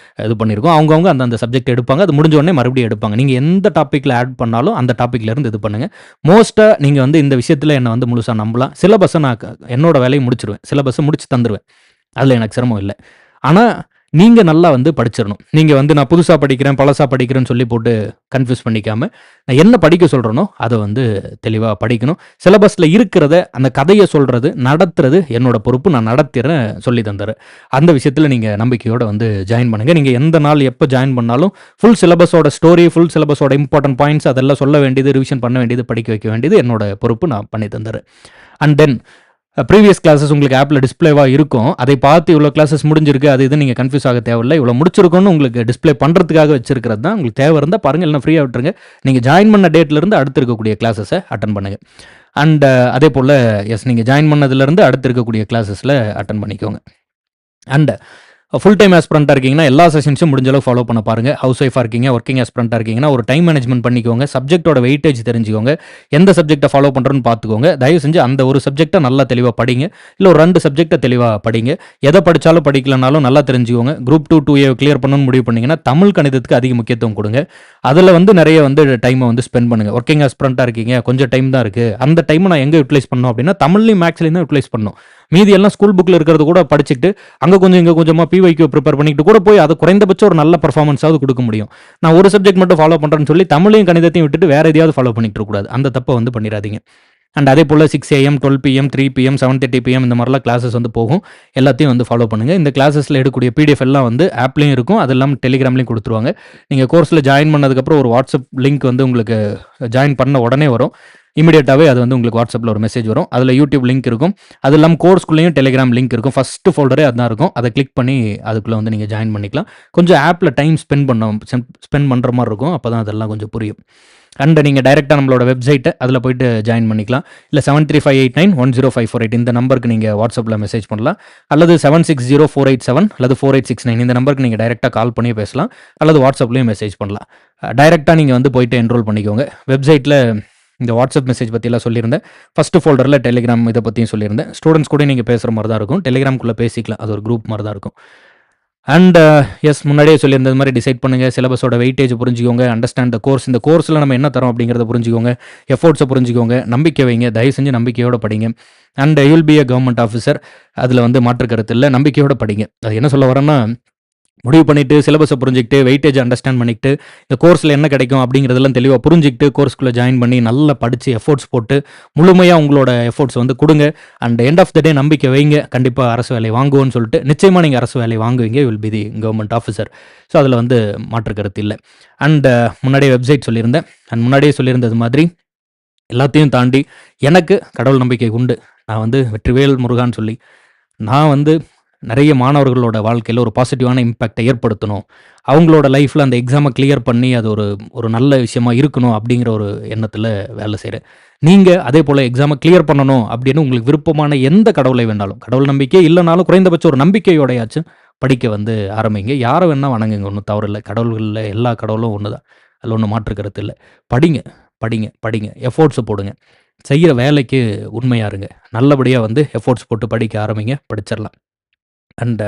இது பண்ணியிருக்கோம். அவங்கவுங்க அந்தந்த சப்ஜெக்ட் எடுப்பாங்க. அது முடிஞ்ச உடனே மறுபடியும் எடுப்பாங்க. நீங்கள் எந்த டாப்பிக்கில் ஆட் பண்ணாலும் அந்த டாப்பிக்லேருந்து இது பண்ணுங்கள். மோஸ்ட்டாக நீங்கள் வந்து இந்த விஷயத்தில் என்னை வந்து முழுசாக நம்பலாம். சிலபஸை நான் என்னோட வேலையை முடிச்சிருவேன், சிலபஸை முடிச்சு தந்துடுவேன். அதில் எனக்கு சிரமம் இல்லை. ஆனால் நீங்கள் நல்லா வந்து படிச்சிடணும். நீங்கள் வந்து நான் புதுசாக படிக்கிறேன், பழசாக படிக்கிறேன்னு சொல்லி போட்டு கன்ஃபியூஸ் பண்ணிக்காமல் நான் என்ன படிக்க சொல்கிறேனோ அதை வந்து தெளிவாக படிக்கணும். சிலபஸில் இருக்கிறத அந்த கதையை சொல்கிறது, நடத்துறது என்னோட பொறுப்பு. நான் நடத்திடுறேன், சொல்லி தந்துடுறேன். அந்த விஷயத்தில் நீங்கள் நம்பிக்கையோடு வந்து ஜாயின் பண்ணுங்கள். நீங்கள் எந்த நாள் எப்போ ஜாயின் பண்ணாலும் ஃபுல் சிலபஸோட ஸ்டோரி, ஃபுல் சிலபஸோட இம்பார்ட்டன்ட் பாயிண்ட்ஸ் அதெல்லாம் சொல்ல வேண்டியது, ரிவிஷன் பண்ண வேண்டியது, படிக்க வைக்க வேண்டியது என்னோட பொறுப்பு. நான் பண்ணி தந்துடுறேன். அண்ட் தென் ப்ரீவியஸ் கிளாஸஸ் உங்களுக்கு ஆப்பில் டிஸ்பிளேவாக இருக்கும். அதை பார்த்து இவ்வளோ கிளாஸஸ் முடிஞ்சிருக்கு அது இது நீங்கள் கன்ஃபியூஸ் ஆக தேவையில்லை. இவ்வளோ முடிச்சிருக்கோன்னு உங்களுக்கு டிஸ்பிளே பண்ணுறதுக்காக வச்சிருக்கிறது தான். உங்களுக்கு தேவை இருந்தால் பாருங்கள், இல்லைனா ஃப்ரீயாக விட்டுருங்க. நீங்கள் ஜாயின் பண்ண டேட்லேருந்து அடுத்து இருக்கக்கூடிய கிளாஸஸை அட்டன் பண்ணுங்கள். அண்ட் அதே போல் நீங்கள் ஜாயின் பண்ணதுலேருந்து அடுத்து இருக்கக்கூடிய கிளாஸஸில் அட்டன் பண்ணிக்கோங்க. அண்ட் ஃபுல் டைம் ஆஸ்பிரண்ட்டாக இருக்கீங்கன்னா எல்லா செஷன்ஸும் முடிஞ்ச அளவு ஃபாலோ பண்ண பாருங்கள். ஹவுஸ் ஒய்ஃபாக இருக்கீங்க, ஒர்க்கிங் ஆஸ்பிரண்ட்டாக இருக்கீங்கன்னா ஒரு டைம் மேனேஜ்மெண்ட் பண்ணிக்கோங்க. சப்ஜெக்டோட வெயிட்டேஜ் தெரிஞ்சுக்கோங்க. எந்த சப்ஜெக்ட்டை ஃபாலோ பண்ணுறோன்னு பார்த்துக்கோங்க. தயவு செஞ்சு அந்த ஒரு சப்ஜெக்ட்டை நல்லா தெளிவாக படிங்க. இல்லை ஒரு 2 சப்ஜெக்ட்டை தெளிவாக படிங்க. எதை படித்தாலும் படிக்கலனாலும் நல்லா தெரிஞ்சுக்கோங்க. குரூப் 2 2A கிளியர் பண்ணணும்னு முடிவு பண்ணிங்கன்னா தமிழ் கணிதத்துக்கு அதிக முக்கியத்துவம் கொடுங்க. அதில் வந்து நிறைய வந்து டைமை வந்து ஸ்பெண்ட் பண்ணுங்கள். ஒர்க்கிங் ஆஸ்பிரண்ட்டாக இருக்கீங்க, கொஞ்சம் டைம் தான் இருக்குது, அந்த டைமை நான் எங்கே யூட்டிலைஸ் பண்ணணும் அப்படின்னா தமிழ்லையும் மேக்ஸ்லையும் தான் யூட்டிலைஸ் பண்ணணும். மீதி எல்லாம் ஸ்கூல் புக்கில் இருக்கிறது கூட படிச்சுட்டு அங்கே கொஞ்சம் இங்கே கொஞ்சமாக பிவைக்கு ப்ரிப்பேர் பண்ணிட்டு கூட போய் அது குறைந்தபட்சம் ஒரு நல்ல பர்ஃபார்மன்ஸாவது கொடுக்க முடியும். நான் ஒரு சப்ஜெக்ட் மட்டும் ஃபாலோ பண்ணுறேன்னு சொல்லி தமிழையும் கணிதத்தையும் விட்டுட்டு வேறு எதையாவது ஃபாலோ பண்ணிட்டு இருக்கக்கூடாது. அந்த தப்பை வந்து பண்ணிடாதீங்க. அண்ட் அதே போல் 6 AM 12 PM 3 PM 7:30 PM இந்த மாதிரிலாம் கிளாஸஸ் வந்து போகும். எல்லாத்தையும் வந்து ஃபாலோ பண்ணுங்கள். இந்த கிளாஸஸில் எடுக்கக்கூடிய PDF எல்லாம் வந்து ஆப்லேயும் இருக்கும், அது இல்லாமல் டெலிகிராம்லேயும் கொடுத்துருவாங்க. நீங்கள் கோர்ஸில் ஜாயின் பண்ணதுக்கப்புறம் ஒரு வாட்ஸ்அப் லிங்க் வந்து உங்களுக்கு ஜாயின் பண்ண உடனே வரும். இமீடியட்டாகவே அது வந்து உங்களுக்கு வாட்ஸ்அப்பில் ஒரு மெசேஜ் வரும். அதில் யூடியூப் லிங்க் இருக்கும். அது இல்லாமல் கோர்ஸ்குள்ளேயும் டெலிகிராம் லிங்க் இருக்கும். ஃபஸ்ட்டு ஃபோல்டரே அதுதான் இருக்கும். அதை கிளிக் பண்ணி அதுக்குள்ளே வந்து நீங்கள் ஜாயின் பண்ணிக்கலாம். கொஞ்சம் ஆப்பில் டைம் ஸ்பெண்ட் பண்ணுற மாதிரி இருக்கும். அப்போ தான் அதெல்லாம் கொஞ்சம் புரியும். அண்ட் நீங்கள் டைரெக்டாக நம்மளோட வெப்சைட்டை அதில் போய்ட்டு ஜாயின் பண்ணிக்கலாம். இல்லை 7358910548 இந்த நம்பருக்கு நீங்கள் வாட்ஸ்அப்பில் மெசேஜ் பண்ணலாம். அல்லது 760487 அல்லது 4869 இந்த நம்பருக்கு நீங்கள் டைரெக்டாக கால் பண்ணி பேசலாம். அல்லது வாட்ஸ்அப்லேயும் மெசேஜ் பண்ணலாம். டைரெக்டாக நீங்கள் வந்து போய்ட்டு என்ரோல் பண்ணிக்கோங்க. வெப்சைட்டில் இந்த வாட்ஸ்அப் மெசேஜ் பற்றிலாம் சொல்லியிருந்தேன். ஃபஸ்ட்டு ஃபோல்டரில் டெலிகிராம் இதை பற்றியும் சொல்லியிருந்தேன். ஸ்டூடெண்ட்ஸ் கூட நீங்கள் பேசுகிற மாதிரி தான் இருக்கும். டெலிகிராம்குள்ளே பேசிக்கலாம், அது ஒரு குரூப் மாதிரி தான் இருக்கும். அண்ட் முன்னாடியே சொல்லியிருந்தது மாதிரி டிசைட் பண்ணுங்கள். சிலபஸோட வெயிட்டேஜ் புரிஞ்சுக்கோங்க. Understand the course. இந்த கோர்ஸில் நம்ம என்ன தரோம் அப்படிங்கிறத புரிஞ்சுக்கோங்க. எஃபோர்ட்ஸை புரிஞ்சுக்கோங்க. நம்பிக்கை வைங்க. தயவு செஞ்சு நம்பிக்கையோடு படிங்க. And you will be a government officer. அதில் வந்து மாற்று கருத்து இல்லை. நம்பிக்கையோடு படிங்க. அது என்ன சொல்ல வரேன்னா, முடிவு பண்ணிவிட்டு சிலபஸை புரிஞ்சிக்கிட்டு வெயிட்டேஜ் அண்டர்ஸ்டாண்ட் பண்ணிக்கிட்டு இந்த கோர்ஸில் என்ன கிடைக்கும் அப்படிங்கிறதெல்லாம் தெளிவாக புரிஞ்சிக்கிட்டு கோர்ஸ்குள்ளே ஜாயின் பண்ணி நல்லா படித்து எஃபோர்ட்ஸ் போட்டு முழுமையாக உங்களோட எஃபோர்ட்ஸ் வந்து கொடுங்க. அண்ட் எண்ட் ஆஃப் த டே நம்பிக்கை வைங்க. கண்டிப்பாக அரசு வேலை வாங்குவோன்னு சொல்லிட்டு நிச்சயமாக நீங்கள் அரசு வேலை வாங்குவீங்க. Will be the government officer. So அதில் வந்து மாற்று கருத்து இல்லை. அண்ட் முன்னாடியே வெப்சைட் சொல்லியிருந்தேன். அண்ட் முன்னாடியே சொல்லியிருந்தது மாதிரி எல்லாத்தையும் தாண்டி எனக்கு கடவுள் நம்பிக்கை உண்டு. நான் வந்து வெற்றிவேல் முருகான்னு சொல்லி, நான் வந்து நிறைய மாணவர்களோட வாழ்க்கையில ஒரு பாசிட்டிவான இம்பேக்ட்டை ஏற்படுத்தணும். அவங்களோட லைஃப்ல அந்த எக்ஸாம கிளியர் பண்ணி, அது ஒரு ஒரு நல்ல விஷயமா இருக்கணும் அப்படிங்கிற ஒரு எண்ணத்தில வேலை செய்றேன். நீங்க அதே போல எக்ஸாம கிளியர் பண்ணணும் அப்படின்னு உங்களுக்கு விருப்பமான எந்த கடவுளை வேணாலும், கடவுள் நம்பிக்கை இல்லனாலும் குறைந்தபட்சம் ஒரு நம்பிக்கையோடையாச்சும் படிக்க வந்து ஆரம்பிங்க. யார வேணா வணங்குங்க, ஒண்ணும் தவறில்ல. கடவுள்கள்ல எல்லா கடவுளும் ஒண்ணு தான். அதில ஒண்ணும் மாற்று கருத்து இல்ல. படிங்க, படிங்க, படிங்க. எஃபோர்ட்ஸ போடுங்க. செய்யற வேலைக்கு உண்மையா இருங்க. நல்லபடியா வந்து எஃபோர்ட்ஸ் போட்டு படிக்க ஆரம்பிங்க. படிச்சிரலாம். அண்ட்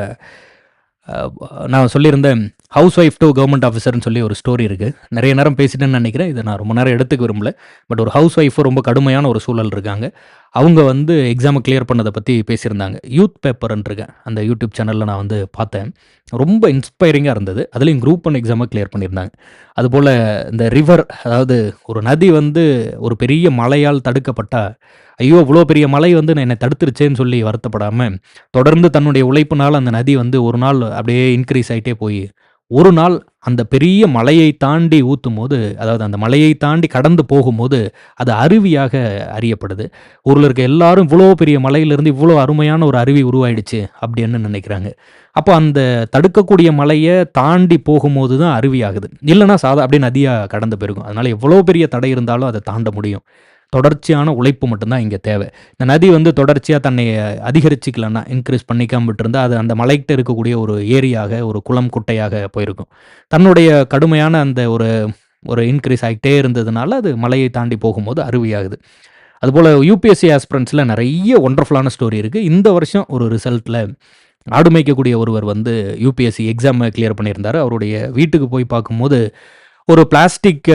நான் சொல்லியிருந்தேன், ஹவுஸ் ஒய்ஃப் டூ கவர்மெண்ட் ஆஃபீசர்ன்னு சொல்லி ஒரு ஸ்டோரி இருக்கு. நிறைய நேரம் பேசிட்டேன்னு நினைக்கிறேன். இத நான் ரொம்ப நேரம் எடுத்துக்க விரும்பல. பட் ஒரு ஹவுஸ் ஒய்ஃப் ரொம்ப கடுமையான ஒரு சூழல் இருக்காங்க. அவங்க வந்து எக்ஸாம கிளியர் பண்ணத பத்தி பேசியிருந்தாங்க. யூத் பேப்பர்ன்ருக்கு அந்த யூடியூப் சேனல்ல நான் வந்து பார்த்தேன். ரொம்ப இன்ஸ்பைரிங்கா இருந்தது. அதுலயும் குரூப் 1 எக்ஸாம கிளியர் பண்ணியிருந்தாங்க. அதுபோல இந்த ரிவர், அதாவது ஒரு நதி வந்து ஒரு பெரிய மழையால் தடுக்கப்பட்டா, ஐயோ! இவ்வளோ பெரிய மழை வந்து என்னை தடுத்துருச்சேன்னு சொல்லி வருத்தப்படாம, தொடர்ந்து தன்னுடைய உழைப்புனால அந்த நதி வந்து ஒரு நாள் அப்படியே இன்கிரீஸ் ஆயிட்டே போயி, ஒரு நாள் அந்த பெரிய மலையை தாண்டி ஊத்தும்போது, அதாவது அந்த மலையை தாண்டி கடந்து போகும்போது, அது அருவியாக அறியப்படுது. ஊர்ல இருக்க எல்லாரும் இவ்வளோ பெரிய மலையிலிருந்து இவ்வளோ அருமையான ஒரு அருவி உருவாயிடுச்சு அப்படின்னு நினைக்கிறாங்க. அப்போ அந்த தடுக்கக்கூடிய மலைய தாண்டி போகும்போது தான் அருவியாகுது. இல்லன்னா அப்படியே நதியா கடந்து போயிருக்கும். அதனால எவ்வளோ பெரிய தடை இருந்தாலும் அத தாண்ட முடியும். தொடர்ச்சியான உழைப்பு மட்டும் தான் இங்க தேவை. இந்த நதி வந்து தொடர்ச்சியா தன்னை அதிகரிச்சுக்கலன்னா, இன்கிரீஸ் பண்ணிக்காம விட்டிருந்தா, அது அந்த மலைக்கிட்ட இருக்கக்கூடிய ஒரு ஏரியாக, ஒரு குளம், குட்டையாக போயிருக்கும். தன்னுடைய கடுமையான அந்த ஒரு ஒரு இன்கிரீஸ் ஆயிட்டே இருந்ததுனால, அது மலையை தாண்டி போகும்போது அருவியாகுது. அதுபோல யுபிஎஸ்சி ஆஸ்பிரண்ட்ஸ்ல நெறைய ஒண்டர்ஃபுல்லான ஸ்டோரி இருக்கு. இந்த வருஷம் ஒரு ரிசல்ட்ல ஆடு மேய்க்கக்கூடிய ஒருவர் வந்து யுபிஎஸ்சி எக்ஸாம கிளியர் பண்ணியிருந்தாரு. அவருடைய வீட்டுக்கு போய் பார்க்கும்போது, ஒரு பிளாஸ்டிக்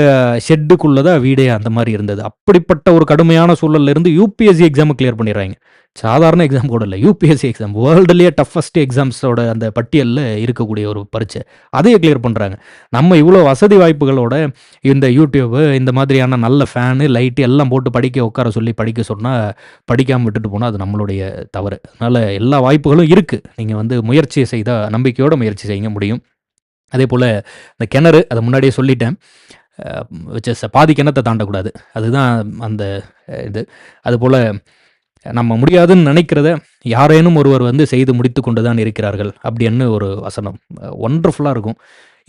ஷெட்டுக்குள்ள தான் வீடே அந்த மாரி இருந்தது. அப்படிப்பட்ட ஒரு கடுமையான சூழல்ல இருந்து யுபிஎஸ்சி எக்ஸாம கிளியர் பண்ணிடுறாய்ங்க. சாதாரண எக்ஸாம் கூட இல்ல. யுபிஎஸ்சி எக்ஸாம் வேர்ல்டுலயே டஃபஸ்ட் எக்ஸாம்ஸோட அந்த பட்டியல்ல இருக்கக்கூடிய ஒரு பரீட்சை. அதையே கிளியர் பண்றாங்க. நம்ம இவ்ளோ வசதி வாய்ப்புகளோட இந்த யூடியூப், இந்த மாதிரியான நல்ல ஃபேனு, லைட் எல்லாம் போட்டு படிக்க உட்கார சொல்லி படிக்க சொன்னா, படிக்காம விட்டுட்டு போனா அது நம்மளுடைய தவறு. அதனால எல்லா வாய்ப்புகளும் இருக்கு. நீங்க வந்து முயற்சி செய்தா நம்பிக்கையோட முயற்சி செய்யுங்க, முடியும். அதேபோல இந்த கிணறு, அத முன்னாடியே சொல்லிட்டேன். அ விச் இஸ் பாதி கிணத்த தாண்டக்கூடாது. அதுதான் அந்த இது. அதுபோல நம்ம முடியாதுன்னு நினைக்கிறத யாரேனும் ஒருவர் வந்து செய்து முடித்துக் கொண்டு தான் இருக்கிறார்கள். அப்படின்னு ஒரு வசனம். ஒண்டர்ஃபுல்லா இருக்கும்.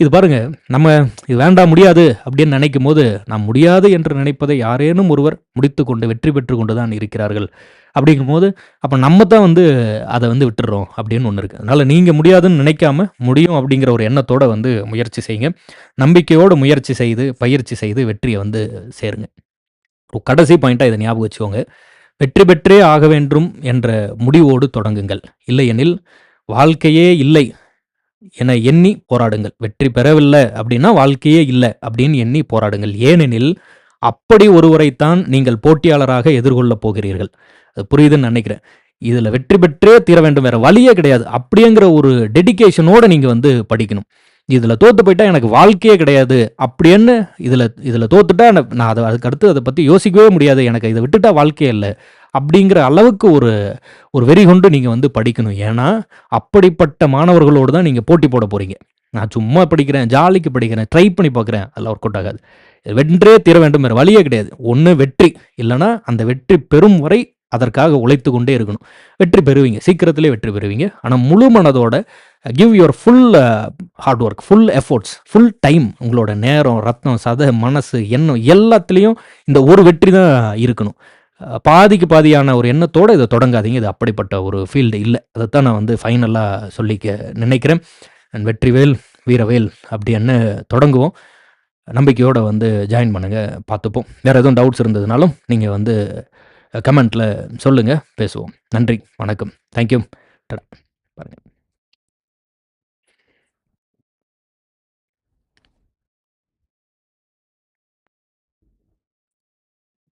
இது பாருங்க, நம்ம இது வேண்டாம் முடியாது அப்படின்னு நினைக்கும்போது, நாம் முடியாது என்று நினைப்பதை யாரேனும் ஒருவர் முடித்துக்கொண்டு வெற்றி பெற்றுக் கொண்டு தான் இருக்கிறார்கள். அப்படிங்கும்போது, அப்ப நம்ம தான் வந்து அத வந்து விட்டுர்றோம் அப்படின்னு ஒண்ணு இருக்கு. அதனால நீங்க முடியாதுன்னு நினைக்காம, முடியும் அப்படிங்கிற ஒரு எண்ணத்தோட வந்து முயற்சி செய்யுங்க. நம்பிக்கையோட முயற்சி செய்து, பயிற்சி செய்து வெற்றிய வந்து சேருங்க. ஒரு கடைசி பாயிண்ட்டா இத ஞாபகம் வச்சுக்கோங்க. வெற்றி பெற்றே ஆக வேண்டும் என்ற முடிவோடு தொடங்குங்கள். இல்லையெனில் வாழ்க்கையே இல்லை என எண்ணி போராடுங்கள். வெற்றி பெறவில்ல அப்படின்னா வாழ்க்கையே இல்ல அப்படின்னு எண்ணி போராடுங்கள். ஏனெனில், அப்படி ஒருவரைத்தான் நீங்கள் போட்டியாளராக எதிர்கொள்ளப் போகிறீர்கள். அது புரியுதுன்னு நெனைக்கிறேன். இதுல வெற்றி பெற்றே தீர வேண்டும். வேற வழியே கிடையாது. அப்படிங்கிற ஒரு டெடிகேஷனோட நீங்க வந்து படிக்கணும். இதுல தோத்து போயிட்டா எனக்கு வாழ்க்கையே கிடையாது. அப்படின்னு இதுல இதுல தோத்துட்டா நான் அதுக்கு அடுத்து அத பத்தி யோசிக்கவே முடியாது. எனக்கு இத விட்டுட்டா வாழ்க்கையே இல்ல. அப்படிங்கிற அளவுக்கு ஒரு ஒரு வெறி கொண்டு நீங்க வந்து படிக்கணும். ஏன்னா, அப்படிப்பட்ட மாணவர்களோடு தான் நீங்க போட்டி போட போறீங்க. நான் சும்மா படிக்கிறேன், ஜாலிக்கு படிக்கிறேன், ட்ரை பண்ணி பார்க்குறேன். அதெல்லாம் ஒர்க் அவுட் ஆகாது. வென்றே தீர வேண்டும், வேற வழியே கிடையாது. ஒண்ணு வெற்றி, இல்லன்னா அந்த வெற்றி பெறும் வரை அதற்காக உழைத்துக் கொண்டே இருக்கணும். வெற்றி பெறுவீங்க. சீக்கிரத்திலே வெற்றி பெறுவீங்க. ஆனா முழு மனதோட give your full hard work, full efforts, full time. உங்களோட நேரம், ரத்தம், சத, மனசு, எண்ணம் எல்லாத்துலயும் இந்த ஒரு வெற்றி தான் இருக்கணும். பாதிக்கு பாதியான ஒரு எண்ணத்தோட இத தொடங்காதீங்க. இது அப்படிப்பட்ட ஒரு ஃபீல்டு இல்ல. அதத்தான் நான் வந்து ஃபைனலா சொல்லிக்க நினைக்கிறேன். வெற்றிவேல், வீரவேல் அப்படின்னு தொடங்குவோம். நம்பிக்கையோட வந்து ஜாயின் பண்ணுங்க. பார்த்துப்போம். வேற எதுவும் டவுட்ஸ் இருந்ததுனாலும் நீங்க வந்து கமெண்ட்ல சொல்லுங்க. பேசுவோம். நன்றி. வணக்கம். Thank you. பாருங்க.